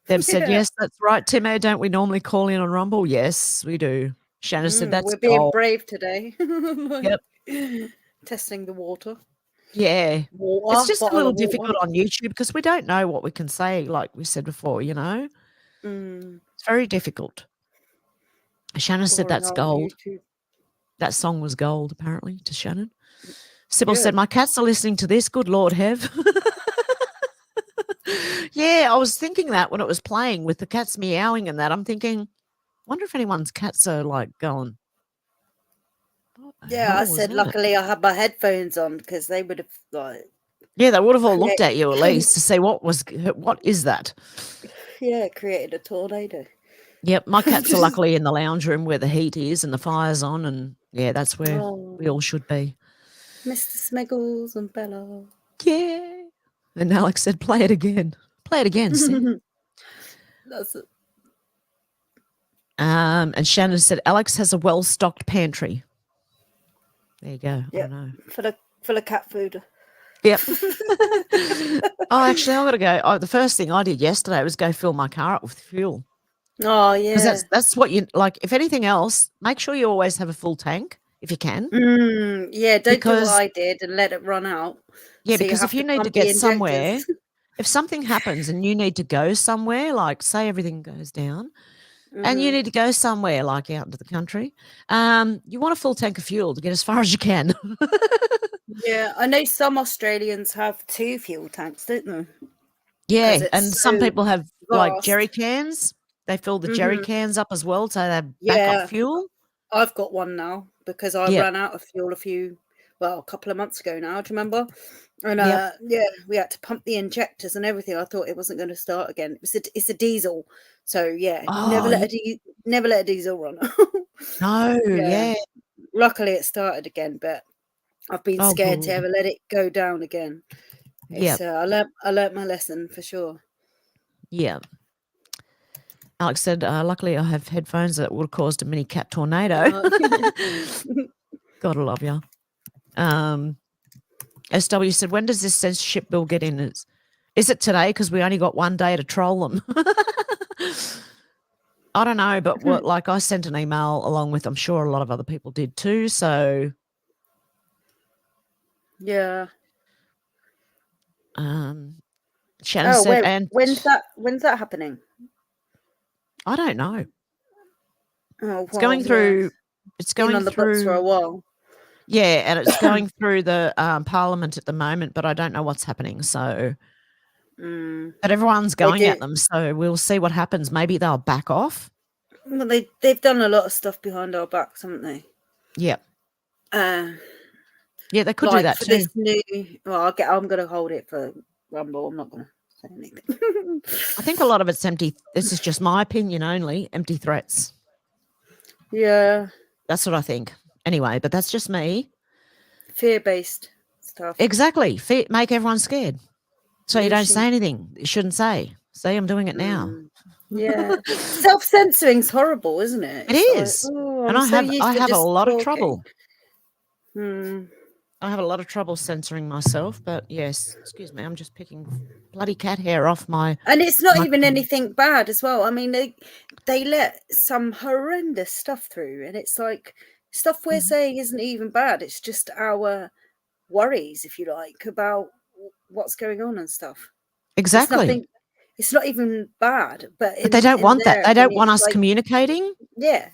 Deb said, Yeah. "Yes, that's right, Timo. Don't we normally call in on Rumble?" Yes, we do. Shanna said, "That's We're being gold." brave today. Yep. Testing the water. Yeah. Water, It's just a bottle little of water. difficult on YouTube because we don't know what we can say, like we said before, you know? It's very difficult. Shannon said, Boring "That's old gold." YouTube. That song was gold, apparently, to Shannon. Sybil Good. said, "My cats are listening to this. Good Lord, Hev." Yeah, I was thinking that when it was playing with the cats meowing and that. I'm thinking, wonder if anyone's cats are like going. "What the Yeah, I hell was said that?" luckily I had my headphones on because they would have like Yeah, they would have all looked create- at you at least to say what is that? created a tornado. Yep, my cats are luckily in the lounge room where the heat is and the fire's on, and yeah, that's where we all should be. Mr. Smiggles and Bella. Yeah. And Alex said, "Play it again. Play it again, Sam." That's it. And Shannon said, "Alex has a well-stocked pantry." There you go. Yeah. I know. Full of cat food. Yep. Oh, actually, I got to go. Oh, the first thing I did yesterday was go fill my car up with fuel. Oh yeah. Because that's what you like. If anything else, make sure you always have a full tank if you can. Yeah, don't do Because- what I did and let it run out. Yeah, So because have if you to need to pump the get somewhere, injectors. if something happens and you need to go somewhere, like say everything goes down, and you need to go somewhere like out into the country, you want a full tank of fuel to get as far as you can. Yeah, I know some Australians have 2 fuel tanks, don't they? Yeah, it's and some so people have like vast. jerry cans. They fill the jerry cans up as well, so they have Yeah. backup fuel. I've got one now because I Yeah. ran out of fuel a couple of months ago now. Do you remember? And Yep. yeah, we had to pump the injectors and everything. I thought it wasn't going to start again. It's a diesel, so yeah, never Oh, let a diesel run. No, yeah. Luckily, it started again, but I've been Oh, scared to good. ever let it go down again. Yep. I learnt my lesson for sure. Yeah. Alex said, "Luckily, I have headphones that would have caused a mini cat tornado." Gotta love you. SW said, "When does this censorship bill get in? Is it today? Because we only got one day to troll them." I don't know, but like I sent an email along with, I'm sure a lot of other people did too. So Yeah. Shannon Oh, said, wait, and when's that happening? I don't know. Oh, It's going well, yeah. through. It's Been going on the books for a through. while. Yeah, and it's going through the Parliament at the moment, but I don't know what's happening. So, but everyone's They going at do. them, so we'll see what happens. Maybe they'll back off. Well, they've done a lot of stuff behind our backs, haven't they? Yeah, Uh, yeah, they could do like that for too. this new. Well, I'm going to hold it for Rumble. I'm not going to say anything. I think a lot of it's empty. This is just my opinion only. Empty threats. Yeah, That's what I think. Anyway, but that's just me. fear-based stuff. Exactly. Make everyone scared. So you don't Lynching. say anything. You shouldn't say. See, I'm doing it now. Yeah, self-censoring's horrible, isn't it? It It's is. like, oh, And I'm I so have used I to have a just lot of talking. trouble. Hmm. I have a lot of trouble censoring myself, but yes, excuse me, I'm just picking bloody cat hair off my. And it's not my- even anything bad as well. I mean, they let some horrendous stuff through, and it's like stuff we're saying isn't even bad. It's just our worries, if you like, about what's going on and stuff. Exactly. It's not even bad, but But they don't want that. They don't want us like, communicating. yeah,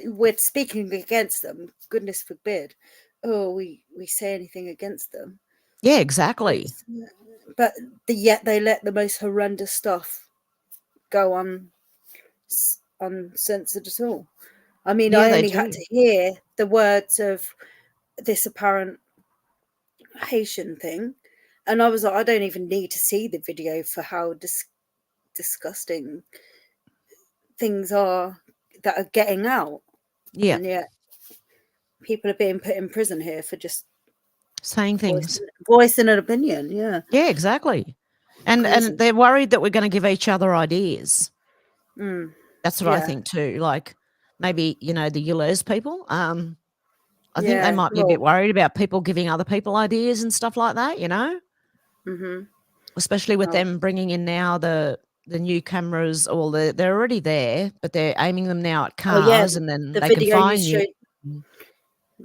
we're speaking against them. Goodness forbid. Oh, we say anything against them. Yeah, exactly. But yet they let the most horrendous stuff go uncensored at all. I mean, Yeah, I they only had do. to hear the words of this apparent Haitian thing, and I was like, I don't even need to see the video for how disgusting things are that are getting out. Yeah. And yet people are being put in prison here for just Saying things. voicing an opinion. Yeah. Yeah, exactly. And Crazy. they're worried that we're going to give each other ideas. That's what I Yeah. think too. Like maybe, the ULEZ people. I think Yeah, they might be a bit worried about people giving other people ideas and stuff like that, Mm-hmm. especially with them bringing in now the new cameras, or they're already there, but they're aiming them now at cars, and then the they can video find you you. showed.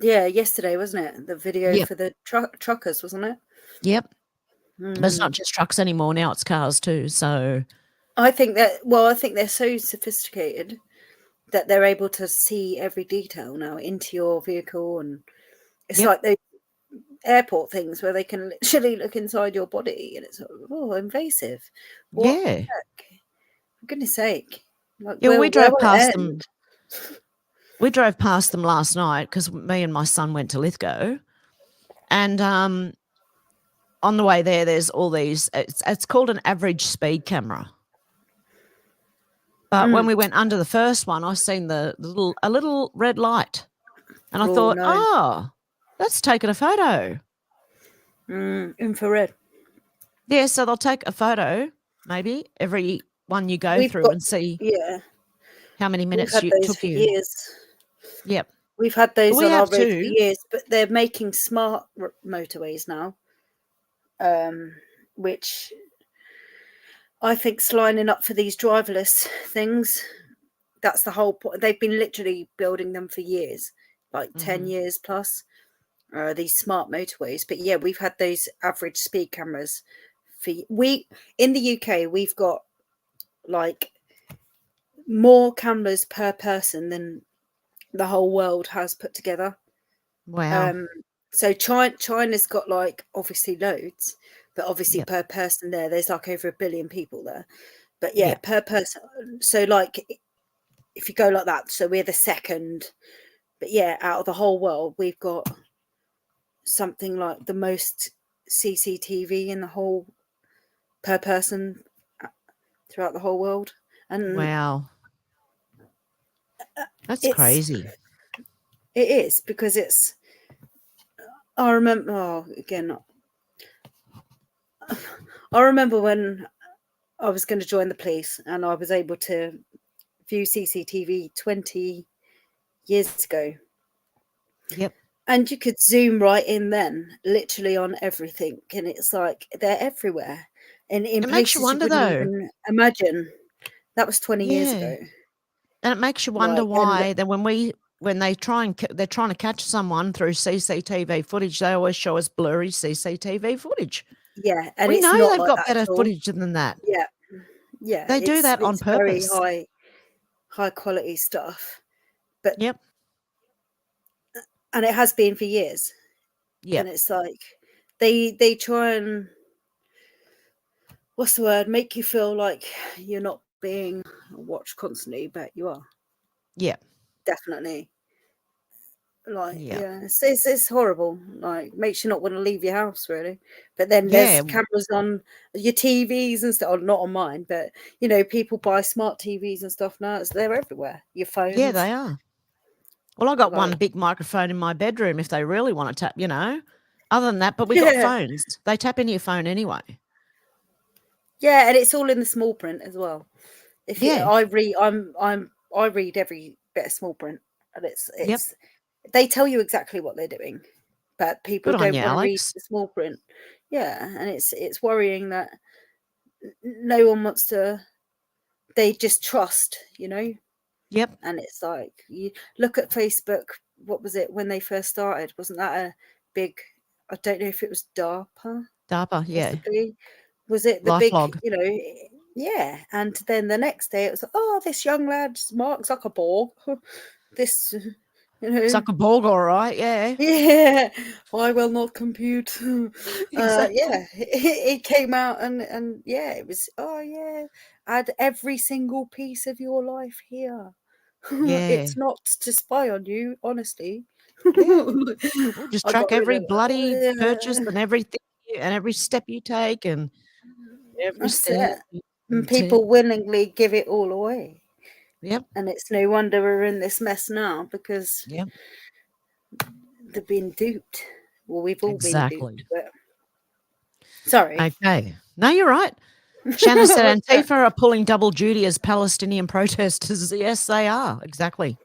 Yeah, yesterday, wasn't it? The video Yep. for the truckers, wasn't it? Yep. But it's not just trucks anymore. Now it's cars too. So I think they're so sophisticated that they're able to see every detail now into your vehicle, and it's Yep. like those airport things where they can literally look inside your body, and it's invasive. What the yeah. heck? For goodness sake! Like, Yeah, we drove will it past them. end? We drove past them last night because me and my son went to Lithgow, and on the way there, there's all these. It's called an average speed camera. But when we went under the first one, I seen a little red light, and I Oh, thought, no. that's taken a photo. Infrared. Yeah, so they'll take a photo maybe every one you go We've through got- and see Yeah, how many we've minutes had it those took for you. years. Yep. We've had those We on our have road for too. years, but they're making smart motorways now, which I think's lining up for these driverless things. That's the whole point. They've been literally building them for years, like 10 years plus, these smart motorways. But yeah, we've had those average speed cameras. In the UK, we've got like more cameras per person than the whole world has put together. Wow. So China's got like obviously loads, but obviously Yep. per person there's like over 1 billion people there. But yeah, Yep. per person. So like if you go like that, so we're the second. But yeah, out of the whole world, we've got something like the most CCTV in the whole per person throughout the whole world. And Wow. That's it's- crazy. it is because it's. I remember I remember when I was going to join the police, and I was able to view CCTV 20 years ago. Yep. And you could zoom right in then, literally on everything, and it's like they're everywhere. And in It makes you places wonder, wouldn't though. even imagine. That was 20 years Yeah. ago. And it makes you wonder Like, and- why then when we when they're trying to catch someone through CCTV footage, they always show us blurry CCTV footage. Yeah, and We it's know not they've like got that better at all. footage than that. Yeah, yeah, They do that on it's very purpose. high quality stuff, but Yep. and it has been for years. Yep. And it's like they try and what's the word? Make you feel like you're not being watched constantly, but you are. Yeah. Definitely. Like, Yeah. yeah, it's horrible. Like, makes you not want to leave your house, really. But then Yeah. there's cameras on your TVs and stuff. Oh, not on mine, but people buy smart TVs and stuff now. They're everywhere. Your phones. Yeah, they are. Well, I got one Like- big microphone in my bedroom if they really want to tap, Other than that, but we got Yeah. phones. They tap into your phone anyway. Yeah, and it's all in the small print as well. Yeah. I read every bit of small print, and it's they tell you exactly what they're doing, but people Good on don't you, want to read Alex. the small print. Yeah, and it's worrying that no one wants to. They just trust, Yep. and it's like you look at Facebook. What was it when they first started? Wasn't that a big? I don't know if it was DARPA. DARPA, yeah. Possibly. Was it the LifeLog. big, yeah. And then the next day it was like, oh, this young lad's Mark Zuckerberg. This, Zuckerberg, all right, yeah. yeah, I will not compute. Exactly. Yeah, it came out and yeah, it was, oh yeah, add every single piece of your life here. Yeah. It's not to spy on you, honestly. We'll just I track got rid every of- bloody yeah. purchase and everything and every step you take and every That's step. it. you And take. people willingly give it all away. Yep. And it's no wonder we're in this mess now because Yep. they've been duped. Well, we've all Exactly. been duped. But... Sorry. Okay. No, you're right. Shannon said Antifa are pulling double duty as Palestinian protesters. Yes, they are. Exactly.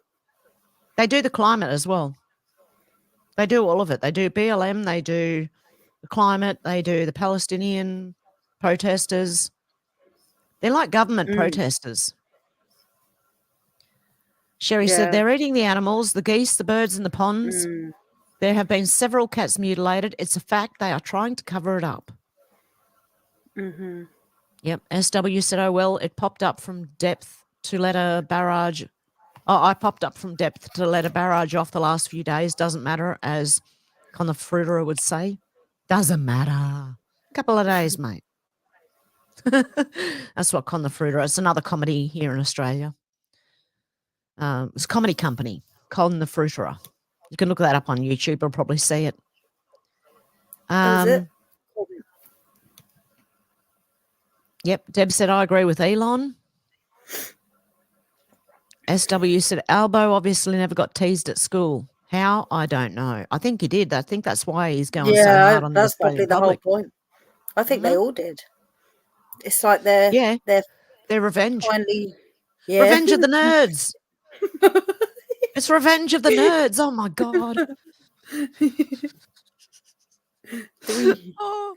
They do the climate as well. They do all of it. They do BLM. They do the climate. They do the Palestinian protesters. They're like government protesters. Sherry said they're eating the animals, the geese, the birds in the ponds. There have been several cats mutilated. It's a fact. They are trying to cover it up. Mm-hmm. Yep. SW said, oh, well, it popped up from depth to let a barrage. Oh, I popped up from depth to let a barrage off the last few days. Doesn't matter, as Conor Fruiterer would say. Doesn't matter. Couple of days, mate. That's what Conor Fruiterer. It's another comedy here in Australia. It's a comedy company, Conor Fruiterer. You can look that up on YouTube. You'll probably see it. Is it? Yep. Deb said, I agree with Elon. SW said, Albo obviously never got teased at school. How? I don't know. I think he did. I think that's why he's going so hard on that's the probably Australian the public. whole point. I think they all did. It's like they're revenge. Finally, yeah. Revenge of the nerds. It's revenge of the nerds. Oh my God. Oh.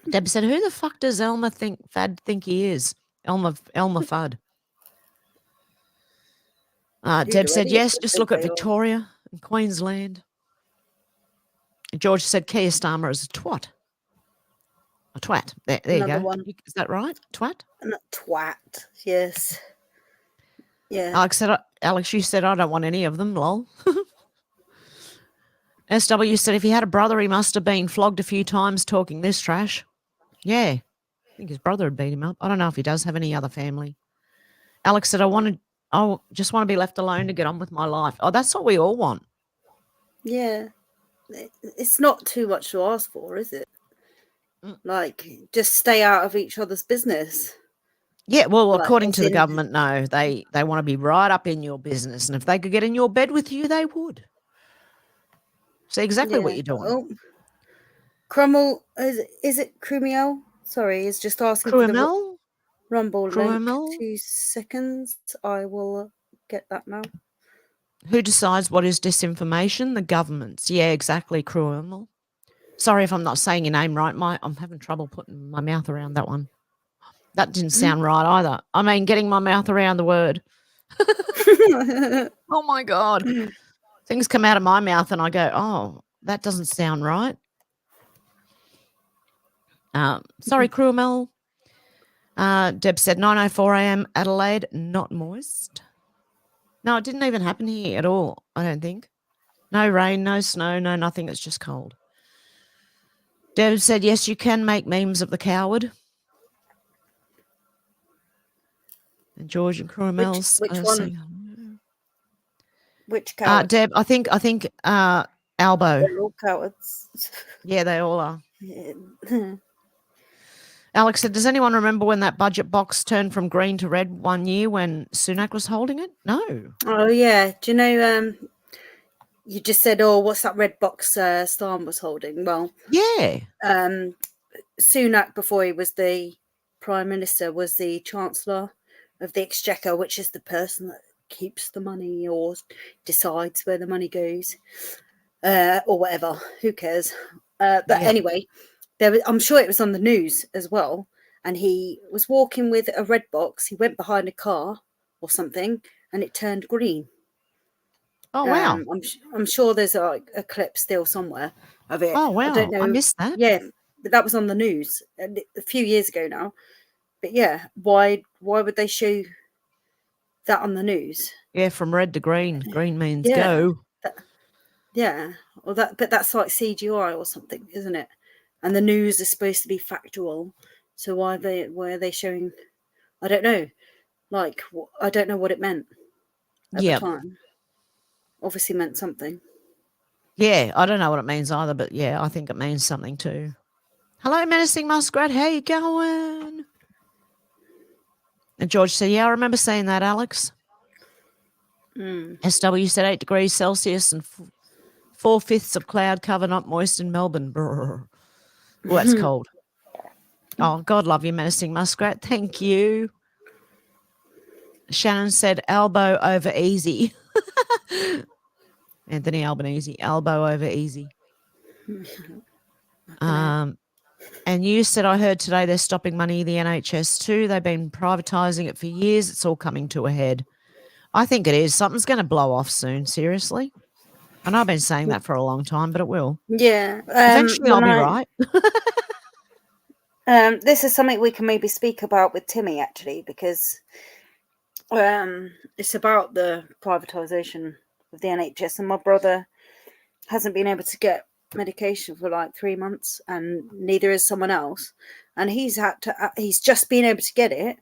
Deb said, who the fuck does Fad think he is? Elmer Fudd. Deb said, yes, just look at Victoria and Queensland. George said, Keir Starmer is a twat. A twat. There you Another go. one. Is that right? Twat? Twat. Yes. Yeah. Alex, you said, I don't want any of them, lol. SW said, if he had a brother, he must have been flogged a few times talking this trash. Yeah. I think his brother had beat him up. I don't know if he does have any other family. Alex said, I just want to be left alone to get on with my life. Oh, that's what we all want. Yeah. It's not too much to ask for, is it? Like, just stay out of each other's business. Yeah, well, Like, according to the as in- government, no. They want to be right up in your business. And if they could get in your bed with you, they would. See exactly what you're doing. Oh. Crummel, is it Crumiel? Sorry, is just asking for the Cruemel? Rumble Cruemel? link. 2 seconds. I will get that now. Who decides what is disinformation? The governments. Yeah, exactly, Cruemel. Sorry if I'm not saying your name right. I'm having trouble putting my mouth around that one. That didn't sound right either. I mean, getting my mouth around the word. Oh my God. Things come out of my mouth and I go, oh, that doesn't sound right. Sorry, Cruel. Deb said 9:04 a.m. Adelaide, not moist. No, it didn't even happen here at all, I don't think. No rain, no snow, no nothing. It's just cold. Deb said, yes, you can make memes of the coward. And George and Cruel. Which one? Which coward? Deb, I think Albo. They're all cowards. Yeah, they all are. Yeah. Alex said, does anyone remember when that budget box turned from green to red one year when Sunak was holding it? No. Oh, yeah. Do you know, you just said, oh, what's that red box Starmer was holding? Well, yeah. Sunak, before he was the Prime Minister, was the Chancellor of the Exchequer, which is the person that keeps the money or decides where the money goes or whatever. Who cares? Anyway, I'm sure it was on the news as well. And he was walking with a red box. He went behind a car or something and it turned green. Oh, wow. I'm sure there's a clip still somewhere of it. Oh, wow. I don't know. I missed that. Yeah, but that was on the news a few years ago now. But yeah, why would they show that on the news? Yeah, from red to green. Green means Yeah. go. But that's like CGI or something, isn't it? And the news is supposed to be factual. So why are they showing? I don't know. Like, I don't know what it meant at the time. Obviously meant something. Yeah, I don't know what it means either, but yeah, I think it means something too. Hello, Menacing Muskrat. How you going? And George said, yeah, I remember seeing that, Alex. SW said 8 degrees Celsius and 4/5 of cloud cover, not moist in Melbourne. Brr. Oh, that's cold. Oh, God love you, Menacing Muskrat. Thank you. Shannon said elbow over easy. Anthony Albanese, elbow over easy. And you said, I heard today they're stopping money the NHS too. They've been privatising it for years. It's all coming to a head. I think it is. Something's going to blow off soon, seriously. And I've been saying that for a long time, but it will. Yeah. Eventually I'll be right. This is something we can maybe speak about with Timmy, actually, because it's about the privatisation of the NHS, and my brother hasn't been able to get medication for like 3 months, and neither is someone else, and he's just been able to get it,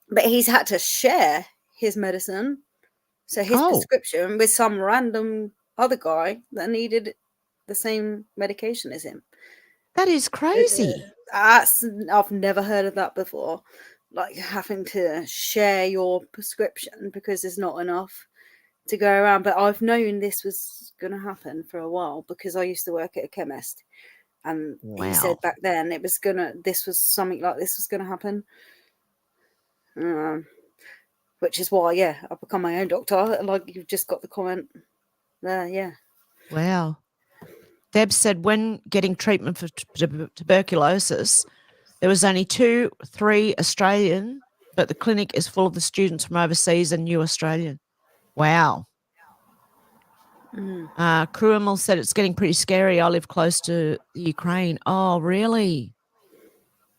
but he's had to share his medicine, so his prescription, with some random other guy that needed the same medication as him. That is crazy. I've never heard of that before, like having to share your prescription because there's not enough to go around. But I've known this was going to happen for a while because I used to work at a chemist, and he said back then this was something like this was going to happen, which is why I've become my own doctor. Like you've just got the comment there. Wow. Deb said when getting treatment for tuberculosis, there was only 2-3 Australian, but the clinic is full of the students from overseas and new Australian. Wow. Cruel said it's getting pretty scary. I live close to the Ukraine. Oh, really?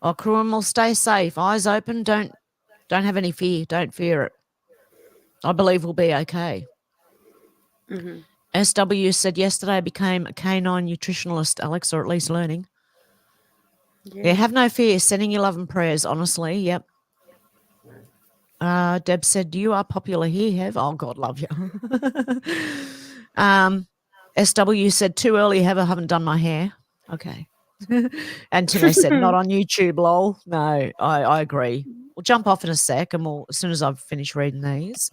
Oh, Cruel, stay safe. Eyes open. Don't have any fear. Don't fear it. I believe we'll be okay. SW said yesterday I became a canine nutritionalist, Alex, or at least learning. Yeah, have no fear. Sending you love and prayers, honestly. Yep. Deb said, you are popular here, Hev. Oh, God love you. SW said, too early, Hev. I haven't done my hair. Okay. And Timmy said, not on YouTube, lol. No, I agree. We'll jump off in a sec and as soon as I've finished reading these.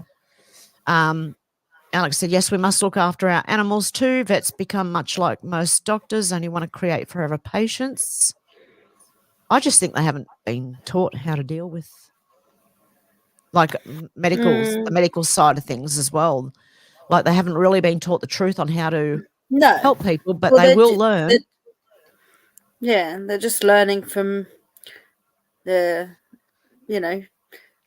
Alex said, yes, we must look after our animals too. Vets become much like most doctors, only want to create forever patients. I just think they haven't been taught how to deal with like the medical side of things as well. Like they haven't really been taught the truth on how to help people, but they will learn. They're just learning from the,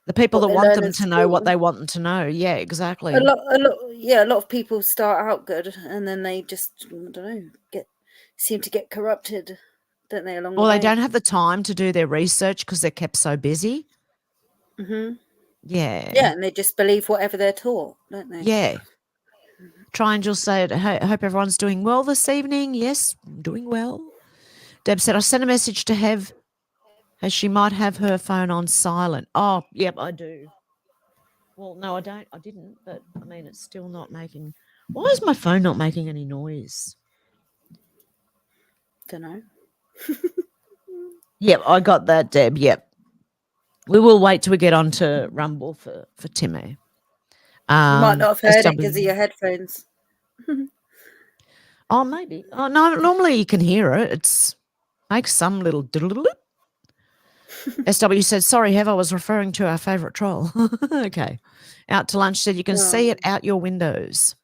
The people what that they want learn them in to know what school. they want them to know. Yeah, exactly. A lot of people start out good and then they just, I don't know, seem to get corrupted, don't they, along Or the they way? don't have the time to do their research because they're kept so busy. Hmm. Yeah. Yeah, and they just believe whatever they're taught, don't they? Yeah. Triangel said, I hope everyone's doing well this evening. Yes, doing well. Deb said, I sent a message to Hev as she might have her phone on silent. Oh, yep, I do. Well, no, I don't. I didn't, but I mean, it's still not making. Why is my phone not making any noise? Don't know. Yep, I got that, Deb. Yep. We will wait till we get on to Rumble for Timmy. You might not have heard it because of SW your headphones. Oh, maybe. Oh, no, normally you can hear it. It's makes some little diddle. SW said, sorry, Hev, I was referring to our favourite troll. Okay. Out to lunch said, you can see it out your windows.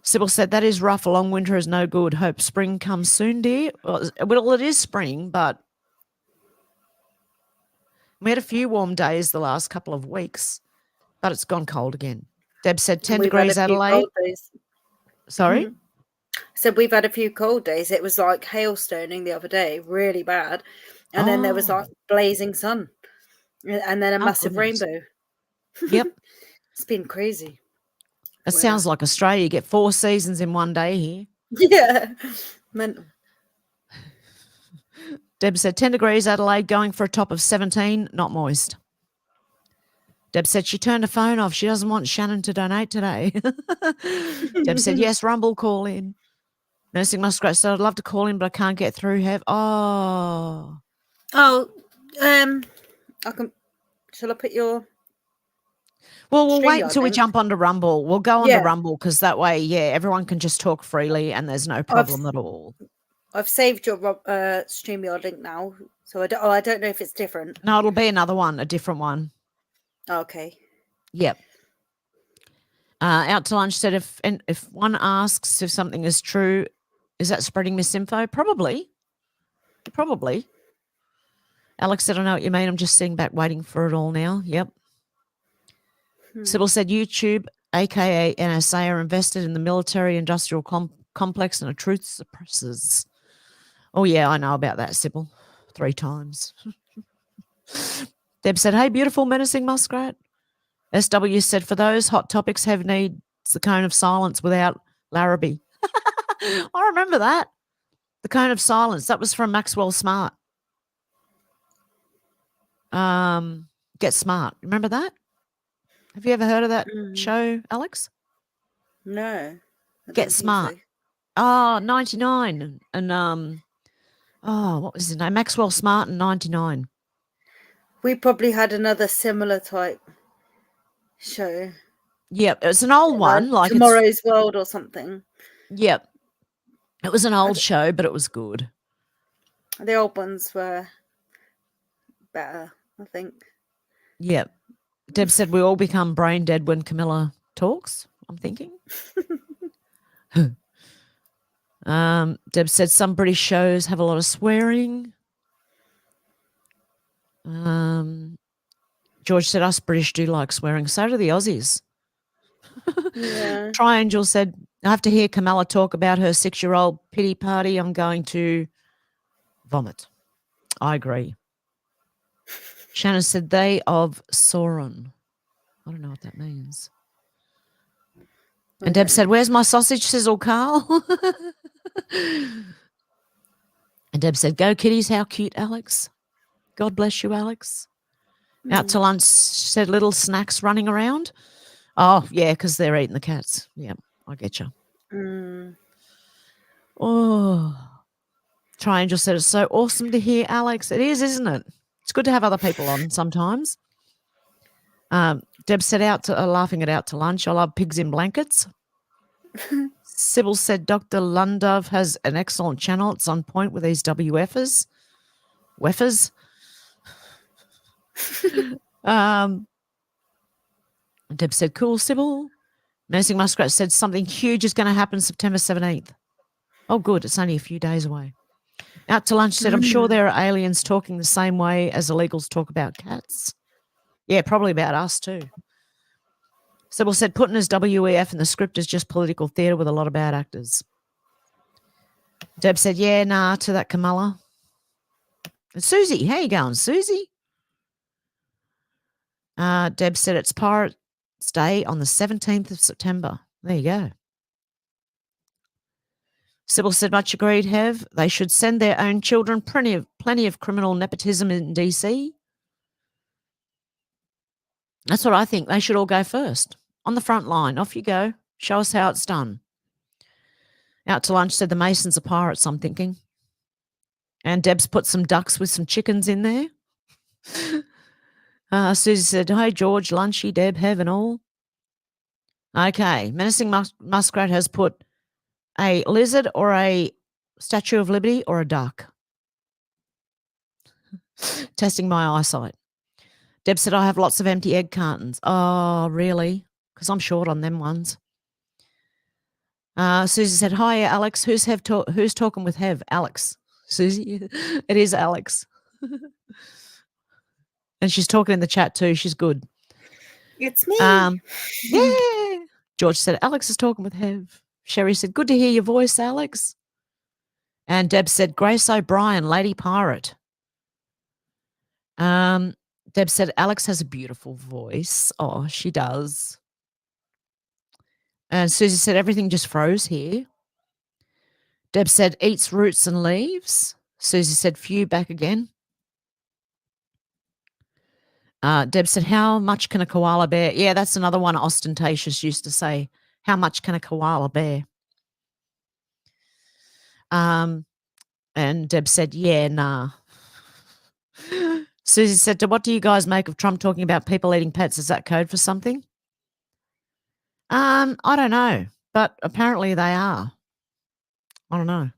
Sybil said, that is rough. A long winter is no good. Hope spring comes soon, dear. Well, it is spring, but we had a few warm days the last couple of weeks, but it's gone cold again. Deb said 10 We've had degrees a few Adelaide. cold days. Sorry? So we've had a few cold days. It was like hailstoning the other day, really bad. And then there was like blazing sun. And then a massive goodness. rainbow. Yep. It's been crazy. It sounds like Australia. You get 4 seasons in one day here. Yeah. Mental. Deb said 10 degrees Adelaide, going for a top of 17, not moist. Deb said she turned her phone off. She doesn't want Shannon to donate today. Deb said, yes, Rumble, call in. Nursing Muskrat said, I'd love to call in, but I can't get through. Oh. Oh, shall I put your... Well, we'll wait StreamYard until we link? jump onto Rumble. We'll go on Yeah. to Rumble because that way, everyone can just talk freely and there's no problem at all. I've saved your StreamYard link now. So I don't know if it's different. No, it'll be another one, a different one. Okay. Yep. Out to lunch said if one asks if something is true, is that spreading misinfo? Probably. Alex said, I know what you mean. I'm just sitting back waiting for it all now. Yep. Sybil said YouTube, aka NSA, are invested in the military industrial complex and are truth suppressors. Oh, yeah, I know about that, Sybil. 3 times. Deb said, hey, beautiful menacing muskrat. SW said, for those hot topics, Hev needs the cone of silence without Larrabee. I remember that. The cone of silence. That was from Maxwell Smart. Get Smart. Remember that? Have you ever heard of that show, Alex? No. I don't Get think Smart. so. Oh, 99. And what was his name? Maxwell Smart in 99. We probably had another similar type show. Yep, it was an old one. Like Tomorrow's World or something. Yep. It was an old show, but it was good. The old ones were better, I think. Yep. Deb said we all become brain dead when Camilla talks, I'm thinking. Deb said some British shows have a lot of swearing. George said us British do like swearing. So do the Aussies. Yeah. Triangel said, I have to hear Camilla talk about her 6-year-old pity party. I'm going to vomit. I agree. Shannon said they of Sauron. I don't know what that means. And Deb said, where's my sausage sizzle, Carl? And Deb said, go kitties, how cute, Alex. God bless you, Alex. Out to lunch, said little snacks running around. Oh, yeah, because they're eating the cats. Yeah, I get you. Oh. Triangel said, it's so awesome to hear, Alex. It is, isn't it? It's good to have other people on sometimes. Deb said, laughing at Out to Lunch, I love pigs in blankets. Sybil said, Dr. Lundove has an excellent channel. It's on point with these WFers. Weffers. Deb said, cool, Sybil. Nursing Muskrat said something huge is going to happen September 17th. Oh, good. It's only a few days away. Out to lunch said, I'm sure there are aliens talking the same way as illegals talk about cats. Yeah, probably about us too. Sybil said, Putin is WEF and the script is just political theatre with a lot of bad actors. Deb said, yeah, nah, to that Kamala. And Susie, how you going, Susie? Deb said, it's Pirates Day on the 17th of September. There you go. Sybil said, much agreed, Hev. They should send their own children. Plenty of criminal nepotism in DC. That's what I think. They should all go first. On the front line. Off you go. Show us how it's done. Out to lunch said the Masons are pirates, I'm thinking. And Deb's put some ducks with some chickens in there. Susie said, hi, George, Lunchy, Deb, Hev and all. Okay. Menacing Muskrat has put a lizard or a Statue of Liberty or a duck. Testing my eyesight. Deb said, I have lots of empty egg cartons. Oh, really? Because I'm short on them ones. Susie said, hi, Alex. Who's talking with Hev? Alex. Susie? It is Alex. And she's talking in the chat too. She's good. It's me. Yeah. George said, Alex is talking with Hev. Sherry said, good to hear your voice, Alex. And Deb said, Grace O'Brien, Lady Pirate. Deb said, Alex has a beautiful voice. Oh, she does. And Susie said, everything just froze here. Deb said, eats roots and leaves. Susie said, few back again. Deb said, how much can a koala bear? Yeah, that's another one Ostentatious used to say. How much can a koala bear? And Deb said, yeah, nah. Susie said, what do you guys make of Trump talking about people eating pets? Is that code for something? I don't know, but apparently they are. I don't know.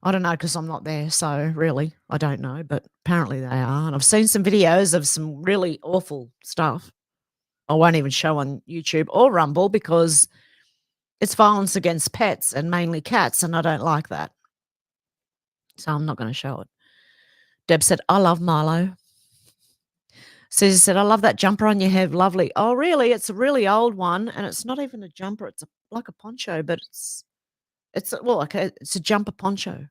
I don't know because I'm not there, so really I don't know, but apparently they are. And I've seen some videos of some really awful stuff. I won't even show on YouTube or Rumble because it's violence against pets and mainly cats, and I don't like that. So I'm not going to show it. Deb said, I love Milo. Susie said, I love that jumper on your head. Lovely. Oh, really? It's a really old one, and it's not even a jumper. It's like a poncho, but it's a jumper poncho.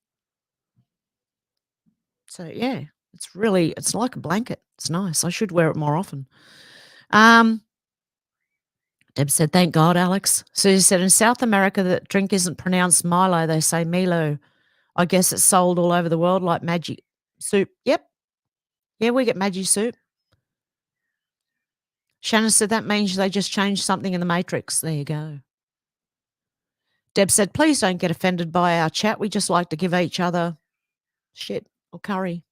So, yeah, it's like a blanket. It's nice. I should wear it more often. Deb said, thank God, Alex. Susie said, in South America, that drink isn't pronounced Milo. They say Milo. I guess it's sold all over the world like Maggi soup. Yep. Yeah, we get Maggi soup. Shannon said, that means they just changed something in the Matrix. There you go. Deb said, please don't get offended by our chat. We just like to give each other shit or curry.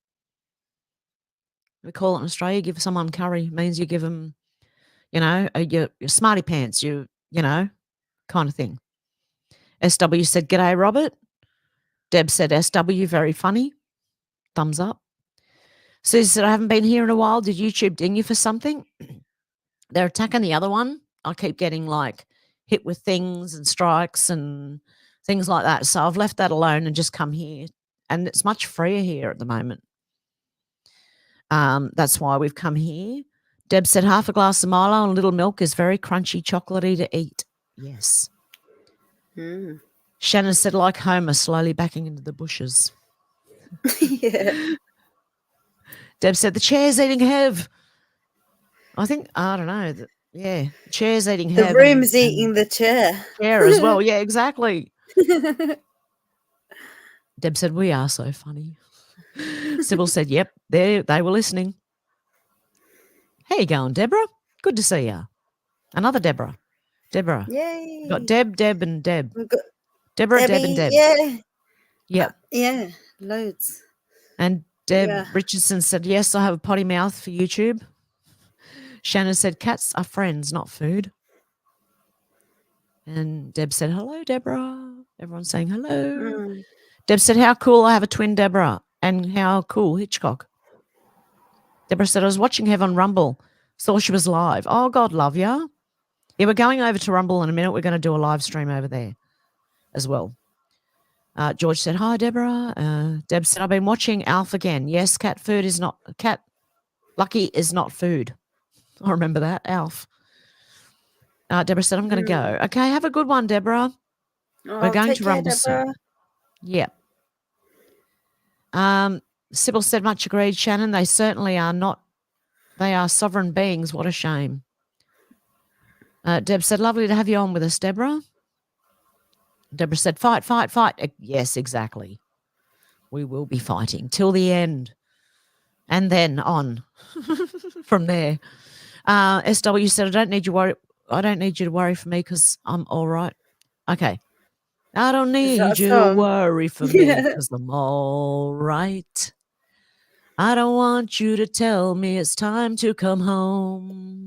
We call it in Australia, give someone curry. It means you give them, your smarty pants, you know, kind of thing. SW said, g'day, Robert. Deb said, SW, very funny. Thumbs up. Susie said, I haven't been here in a while. Did YouTube ding you for something? They're attacking the other one. I keep getting hit with things and strikes and things like that. So I've left that alone and just come here. And it's much freer here at the moment. That's why we've come here. Deb said, half a glass of Milo and a little milk is very crunchy, chocolatey to eat. Yes. Mm. Shannon said, like Homer, slowly backing into the bushes. Yeah. Deb said, the chair's eating Hev. I don't know. The chair's eating Hev. The room's eating the chair. Chair as well. Yeah, exactly. Deb said, we are so funny. Sybil said, yep, they were listening. How you going, Deborah? Good to see you. Another Deborah. Deborah. Yay. Got Deb, and Deb. We've got Deborah, Debbie, Deb, and Deb. Yeah. Yep. Yeah, loads. And Deb Richardson said, yes, I have a potty mouth for YouTube. Shannon said, cats are friends, not food. And Deb said, hello, Deborah. Everyone's saying hello. Mm. Deb said, how cool, I have a twin Deborah. And how cool, Hitchcock. Deborah said, I was watching Hev on Rumble. Saw she was live. Oh, God love ya. Yeah, we're going over to Rumble in a minute. We're going to do a live stream over there as well. George said, hi, Deborah. Deb said, I've been watching Alf again. Yes, cat lucky is not food. I remember that, Alf. Deborah said, I'm going to go. Okay, have a good one, Deborah. We're going take to care, Rumble Deborah. soon. Yeah. Sybil said, much agreed, Shannon. They certainly are not. They are sovereign beings. What a shame. Deb said, lovely to have you on with us, Deborah. Deborah said, fight, fight, fight. Yes, exactly. We will be fighting till the end. And then on from there. SW said, I don't need you to worry for me because I'm all right. Okay. I don't need you to worry for me because I'm all right. I don't want you to tell me it's time to come home.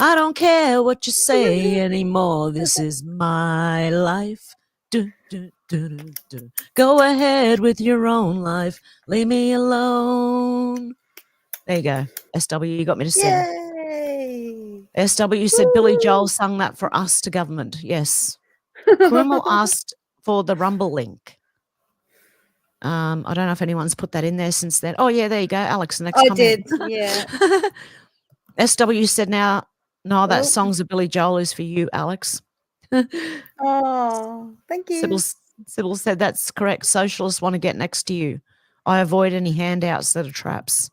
I don't care what you say anymore. This is my life. Do, do, do, do, do. Go ahead with your own life. Leave me alone. There you go. SW, you got me to sing. Yay! SW said Billy Joel sung that for us to government. Yes. Krumel asked for the Rumble link. I don't know if anyone's put that in there since then. Oh, yeah, there you go. Alex, the next I comment. did, yeah. SW said now, no, that Oh. song's of Billy Joel is for you, Alex. Oh, thank you. Sybil said that's correct. Socialists want to get next to you. I avoid any handouts that are traps.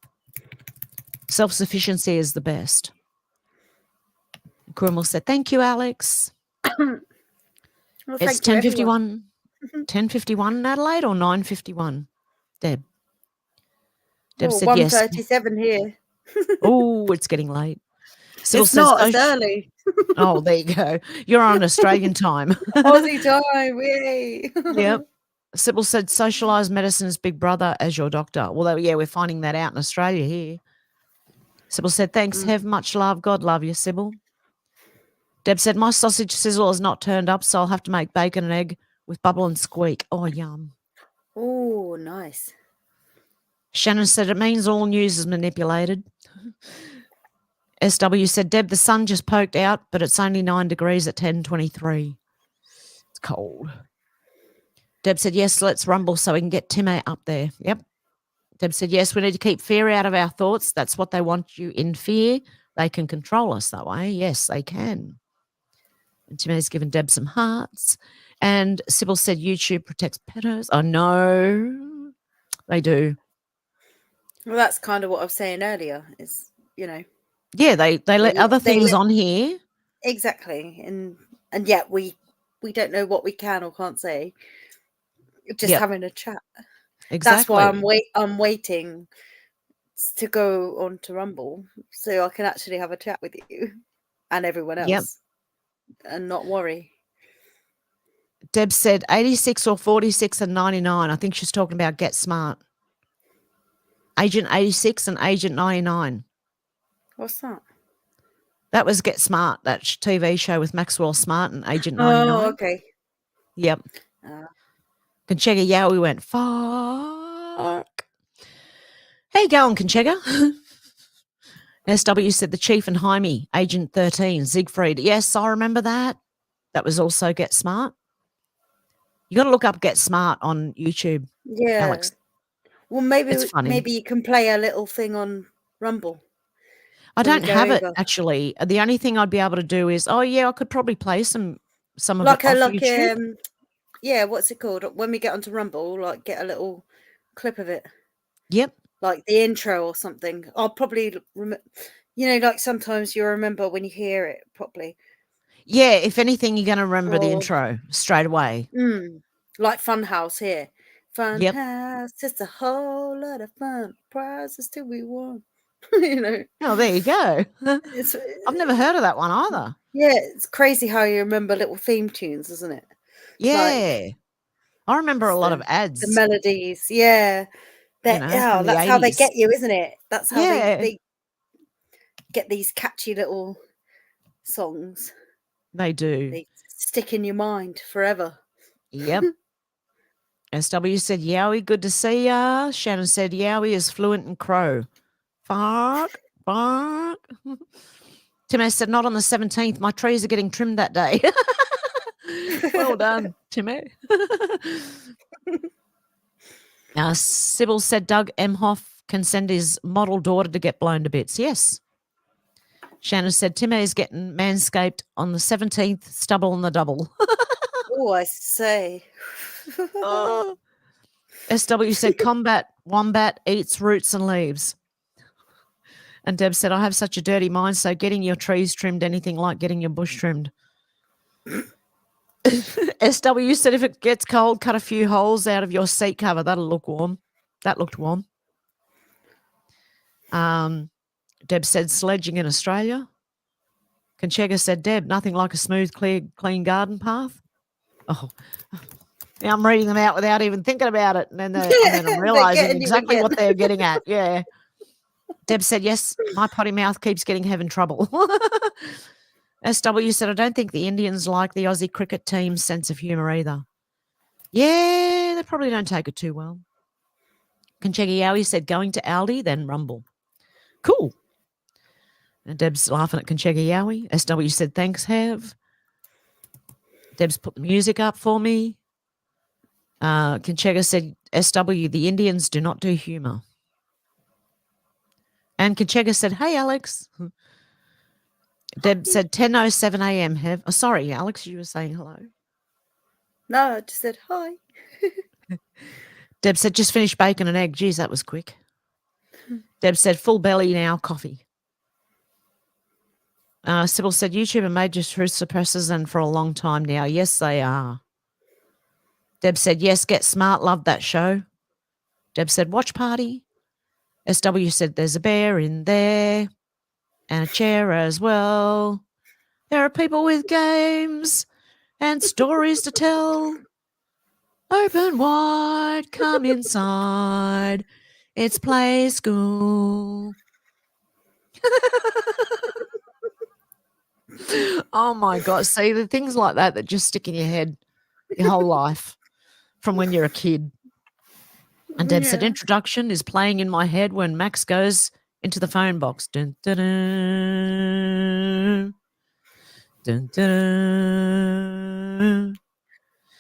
Self-sufficiency is the best. Krumel said, thank you, Alex. Well, It's thank you, everyone. 10:51 in Adelaide or 9:51? Deb. Deb Oh, said yes. 1:37 here. Oh, it's getting late. Sybil It's says, not, it's early. Oh, there you go. You're on Australian time. Aussie time, yay. Yep. Sybil said, socialised medicine is big brother as your doctor. Well, yeah, we're finding that out in Australia here. Sybil said, thanks, Have much love. God love you, Sybil. Deb said, my sausage sizzle is not turned up, so I'll have to make bacon and egg with bubble and squeak. Oh, yum. Oh, nice. Shannon said, it means all news is manipulated. SW said, Deb, the sun just poked out, but it's only 9 degrees at 10:23. It's cold. Deb said, yes, let's rumble so we can get Timmy up there. Yep. Deb said, yes, we need to keep fear out of our thoughts. That's what they want you in fear. They can control us that way. Yes, they can. And Timmy's given Deb some hearts. And Sybil said, YouTube protects pedos. I know they do. Well, that's kind of what I was saying earlier is, you know. Yeah, they let other things on here. Exactly. And yet we don't know what we can or can't say. Just having a chat. Exactly. That's why I'm waiting to go on to Rumble so I can actually have a chat with you and everyone else and not worry. Deb said 86 or 46 and 99. I think she's talking about Get Smart. Agent 86 and Agent 99. What's that? That was Get Smart, that TV show with Maxwell Smart and Agent 99. Oh, okay. Yep. Conchega Yowie went, fuck. How you going, Conchega? SW said the Chief and Jaime, Agent 13, Siegfried. Yes, I remember that. That was also Get Smart. You got to look up Get Smart on YouTube, Alex. Well, maybe It's funny. maybe you can play a little thing on Rumble. I when we don't go have it, over. actually. The only thing I'd be able to do is, I could probably play some of Like it a off YouTube. what's it called? When we get onto Rumble, like get a little clip of it. Yep. Like the intro or something. I'll probably, like sometimes you remember when you hear it properly. Yeah, if anything, you're going to remember the Or- intro straight away. Like Funhouse here. Funhouse, Yep. just a whole lot of fun. Prizes to be won. Oh, there you go. It's, I've never heard of that one either. yeah, it's crazy how you remember little theme tunes, isn't it? Yeah. I remember a lot of ads. The melodies, yeah. You know, from the That's how they 80s. get you, isn't it? That's how Yeah. they get these catchy little songs. They do. They stick in your mind forever. Yep. SW said, Yowie, good to see ya. Shannon said, Yowie is fluent in Crow. Bark, bark. Timmy said, not on the 17th. My trees are getting trimmed that day. Well done, Timmy. Sybil said Doug Emhoff can send his model daughter to get blown to bits. Yes. Shannon said Timmy is getting manscaped on the 17th, stubble on the double. Oh, I say. Oh. SW said combat wombat eats roots and leaves. And Deb said, I have such a dirty mind, so getting your trees trimmed, anything like getting your bush trimmed. SW said if it gets cold, cut a few holes out of your seat cover. That'll look warm. That looked warm. Deb said sledging in Australia. Conchega said, Deb, nothing like a smooth, clean garden path. Oh, now I'm reading them out without even thinking about it. And then I'm realizing exactly what they're getting at. Yeah. Deb said, yes, my potty mouth keeps getting having trouble. SW said, I don't think the Indians like the Aussie cricket team's sense of humour either. Yeah, they probably don't take it too well. Conchega Yowie said, going to Aldi, then Rumble. Cool. And Deb's laughing at Conchega Yowie. SW said, thanks, Hev. Deb's put the music up for me. Conchega said, SW, the Indians do not do humour. And Conchega said, hey, Alex. Deb said 10:07 a.m. Hev. Oh, sorry, Alex, you were saying hello. No, I just said hi. Deb said, just finished bacon and egg. Geez, that was quick. Deb said, full belly now, coffee. Sybil said, YouTube are major truth suppressors and for a long time now. Yes, they are. Deb said, yes, Get Smart. Love that show. Deb said, watch party. SW said, there's a bear in there and a chair as well. There are people with games and stories to tell. Open wide, come inside. It's play school. Oh, my God. See, the things like that just stick in your head your whole life from when you're a kid. And Deb said, introduction is playing in my head when Max goes into the phone box. Dun, dun, dun, dun, dun.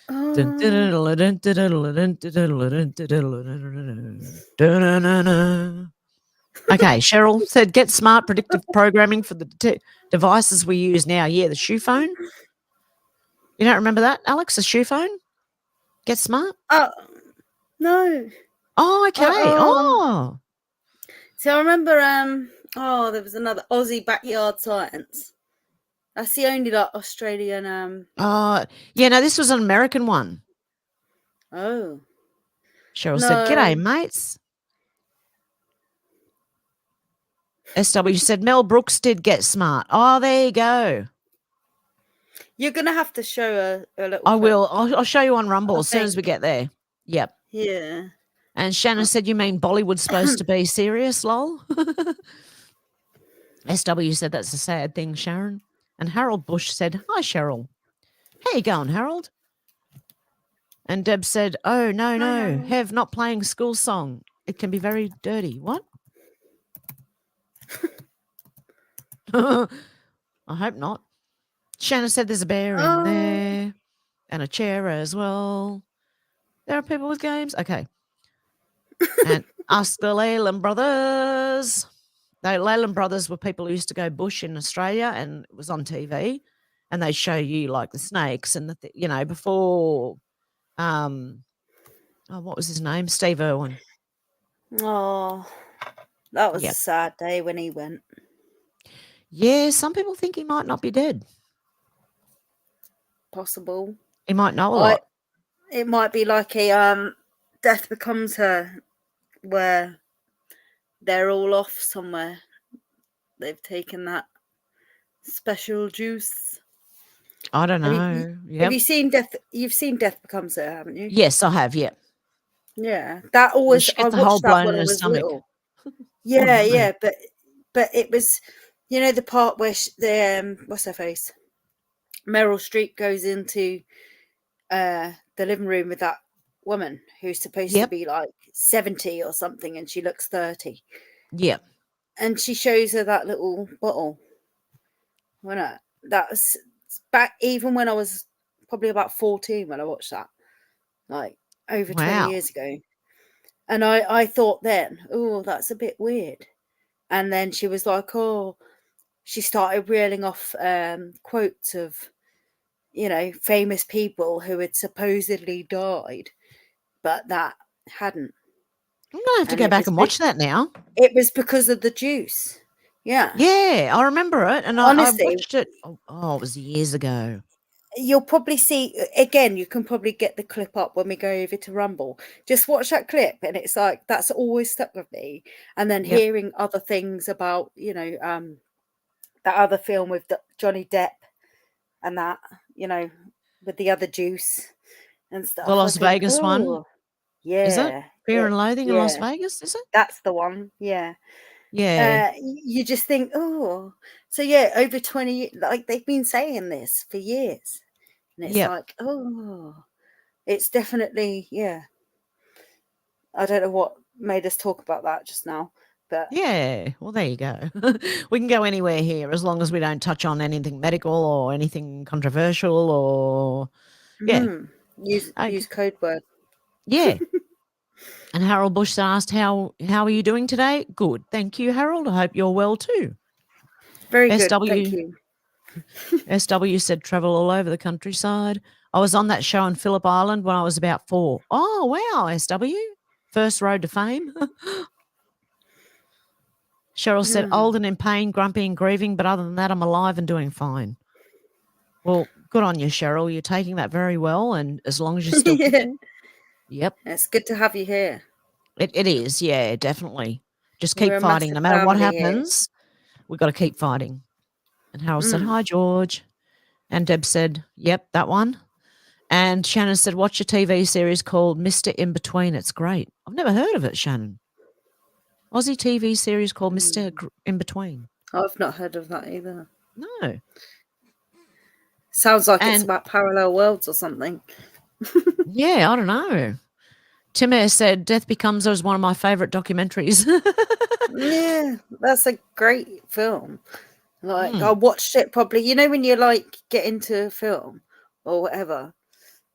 Dun, dun, dun, dun, dun, dun, dun, dun, dun, dun. Okay, Cheryl said, get smart predictive programming for the devices we use now. Yeah, the shoe phone. You don't remember that, Alex, the shoe phone? Get smart? Oh, no. Oh, okay. Oh. So I remember, there was another Aussie Backyard Science. That's the only like Australian. Yeah, no, this was an American one. Oh. Cheryl said, g'day, mates. SW said, Mel Brooks did Get Smart. Oh, there you go. You're going to have to show a little. I will. I'll show you on Rumble as soon as we get there. Yep. Yeah. And Shannon said, you mean Bollywood's supposed to be serious, lol? SW said, that's a sad thing, Sharon. And Harold Bush said, hi, Cheryl. How you going, Harold? And Deb said, oh, no. Hev, not playing school song. It can be very dirty. What? I hope not. Shannon said there's a bear in there and a chair as well. There are people with games. Okay. And ask the Leyland brothers. The Leyland brothers were people who used to go bush in Australia, and it was on TV, and they show you like the snakes and before what was his name? Steve Irwin. Oh, that was a sad day when he went. Yeah, some people think he might not be dead. Possible. He might know a lot. It might be like a Death Becomes Her, where they're all off somewhere. They've taken that special juice. I don't know. Have you seen Death? You've seen Death Becomes Her, haven't you? Yes, I have. Yeah. Yeah, that always. I watched that when I was little. Yeah, but it was, the part where what's her face, Meryl Streep goes into the living room with that woman who's supposed to be like 70 or something, and she looks 30. Yeah. And she shows her that little bottle. That was back even when I was probably about 14 when I watched that, like over 20 years ago. And I thought then, oh, that's a bit weird. And then she was like, oh, she started reeling off quotes of, famous people who had supposedly died, but that hadn't. I'm gonna have to And go it back was and watch that now. It was because of the juice. Yeah. Yeah, I remember it, and I Honestly, watched it. Oh, it was years ago. you'll probably see again. You can probably get the clip up when we go over to Rumble. Just watch that clip, and it's like that's always stuck with me. And then Yep. hearing other things about that other film with Johnny Depp and that with the other juice and stuff. The I Las think, Vegas one, "Oh, is it? yeah, Fear and Loathing in Las yeah, Vegas, is it? that's the one. Yeah. Yeah. You just think, oh, so yeah, over 20, like they've been saying this for years, and it's Yep. like, oh, it's definitely, yeah. I don't know what made us talk about that just now, but Yeah. Well, there you go. We can go anywhere here as long as we don't touch on anything medical or anything controversial or yeah. use code word. Yeah. And Harold Bush asked, how are you doing today? Good. Thank you, Harold. I hope you're well too. Very good. Thank you. SW said travel all over the countryside. I was on that show in Phillip Island when I was about 4. Oh, wow, SW. First road to fame. Cheryl said, old and in pain, grumpy and grieving, but other than that, I'm alive and doing fine. Well, good on you, Cheryl. You're taking that very well, and as long as you're still kicking. Yep. It's good to have you here. It is, yeah, definitely. Just keep We're a fighting. No massive matter what family here. happens, we've got to keep fighting. And Harold said, hi, George. And Deb said, yep, that one. And Shannon said, watch a TV series called Mr. In Between. It's great. I've never heard of it, Shannon. Aussie TV series called Mr. In Between. I've not heard of that either. No. Sounds like it's about parallel worlds or something. Yeah, I don't know. Tim Eyre said, Death Becomes Her is one of my favourite documentaries. Yeah, that's a great film. Like, I watched it probably, when you like get into a film or whatever.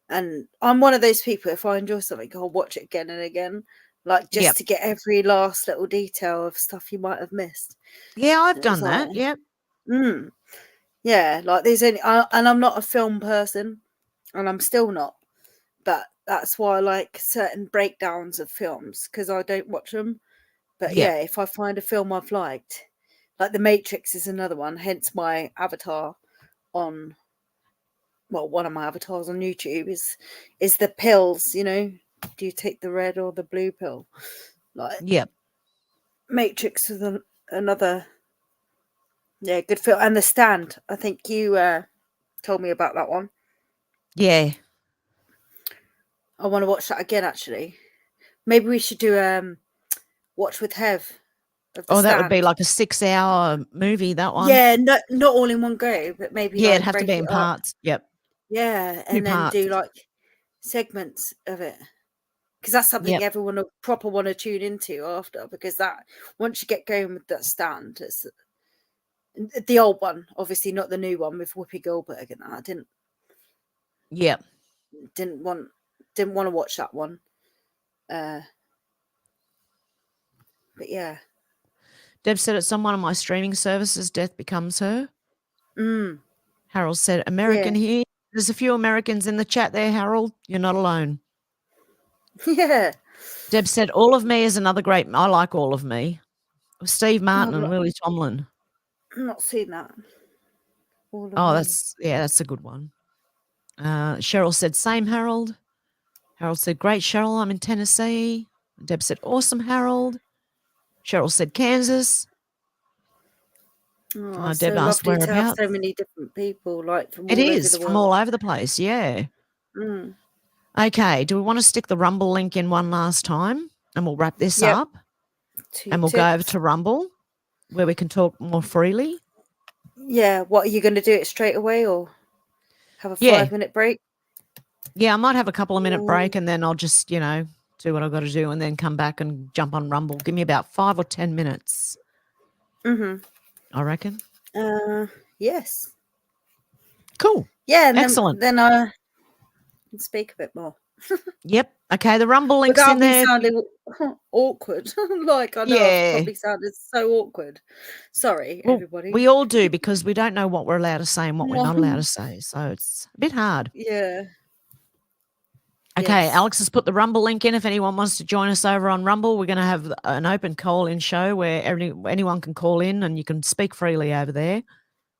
And I'm one of those people, if I enjoy something, I'll watch it again and again. Like, just to get every last little detail of stuff you might have missed. Yeah, I've done that. Yep. Yeah, like there's any, and I'm not a film person, and I'm still not. But that's why I like certain breakdowns of films, because I don't watch them. But yeah, if I find a film I've liked, like The Matrix is another one, hence my avatar on, well, one of my avatars on YouTube is the pills, do you take the red or the blue pill? Like, Matrix is another, good film. And The Stand, I think you told me about that one. Yeah. I want to watch that again, actually. Maybe we should do Watch with Hev. That would be like a 6-hour movie, that one. Yeah, not all in one go, but maybe it'd have to be in parts. Yep. Yeah, and then do like segments of it. Because that's something everyone will proper want to tune into after, because that once you get going with that Stand, it's the old one, obviously not the new one with Whoopi Goldberg and that. I didn't want to watch that one. But yeah. Deb said it's on one of my streaming services, Death Becomes Her. Harold said, American here. There's a few Americans in the chat there, Harold. You're not alone. Yeah. Deb said, All of Me is another great. I like All of Me. Steve Martin and Lily Tomlin. I'm not seen that. That's a good one. Cheryl said, same, Harold. Harold said, great, Cheryl. I'm in Tennessee. Deb said, awesome, Harold. Cheryl said, Kansas. Deb so asked whereabouts. So many different people, like from it all is over the from world. all over the place. Yeah. Okay. Do we want to stick the Rumble link in one last time, and we'll wrap this up, and we'll go over to Rumble, where we can talk more freely. Yeah. What are you going to do? It straight away, or have a 5-minute break? Yeah, I might have a couple of minute break, and then I'll just do what I've got to do, and then come back and jump on Rumble. Give me about 5 or 10 minutes. I reckon. Yes. Cool. Yeah. Excellent. Then I can speak a bit more. Yep. Okay, the Rumble link's Without in me there. sounding awkward. Like, I know I've Yeah. probably sounded so awkward. Sorry, Well, everybody. we all do because we don't know what we're allowed to say and what we're not allowed to say. So it's a bit hard. Yeah. Okay, Yes. Alex has put the Rumble link in. If anyone wants to join us over on Rumble, we're going to have an open call-in show where anyone can call in and you can speak freely over there.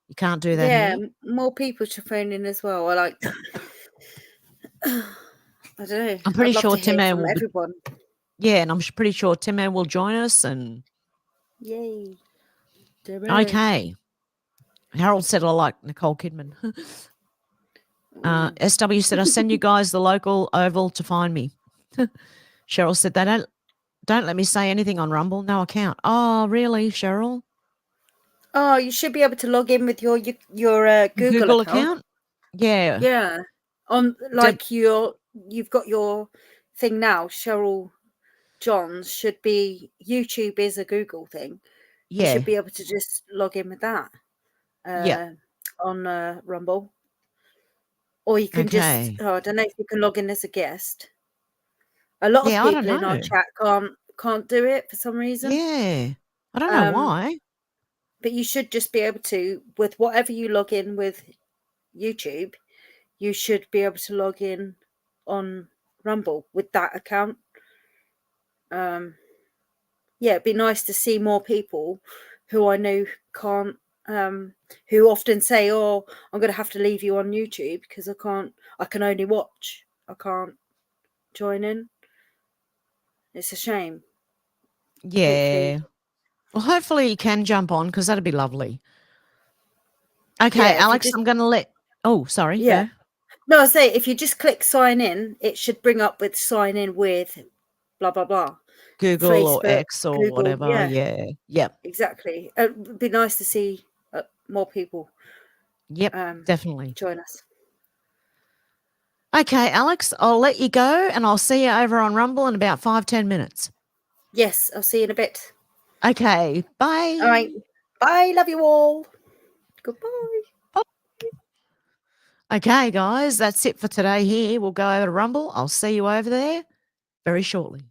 You can't do that Yeah, here. more people should phone in as well. I like. I don't know. I'm pretty I'd love sure to hear Tim Air from will be. everyone. Yeah, and I'm pretty sure Tim Air will join us. And Yay. okay, Harold said I like Nicole Kidman. SW said I send you guys the local oval to find me. Cheryl said they don't let me say anything on Rumble. No account. Oh, really, Cheryl? Oh, you should be able to log in with your Google account. Yeah. Yeah. On like you've got your thing now. Cheryl Johns should be YouTube is a Google thing. You Yeah. should be able to just log in with that. On Rumble. Or you can Okay. just I don't know if you can log in as a guest. A lot Yeah, I of don't people in our know. chat can't do it for some reason. Yeah. I don't know why. But you should just be able to, with whatever you log in with YouTube, you should be able to log in on Rumble with that account. Yeah, it'd be nice to see more people who I know can't, who often say, "Oh, I'm going to have to leave you on YouTube because I can only watch. I can't join in." It's a shame. Yeah. Well, hopefully you can jump on because that'd be lovely. Okay, Yeah, Alex, I'm going to let. Oh, sorry. Yeah. Go. No, I say if you just click sign in, it should bring up with sign in with blah blah blah. Google or Facebook, X or Google, whatever. yeah. Yep. Exactly. It'd be nice to see more people. Yep. Definitely. Join us. Okay, Alex, I'll let you go and I'll see you over on Rumble in about 5-10 minutes. Yes, I'll see you in a bit. Okay. Bye. All right. Bye. Love you all. Goodbye. Okay, guys, that's it for today here. We'll go over to Rumble. I'll see you over there very shortly.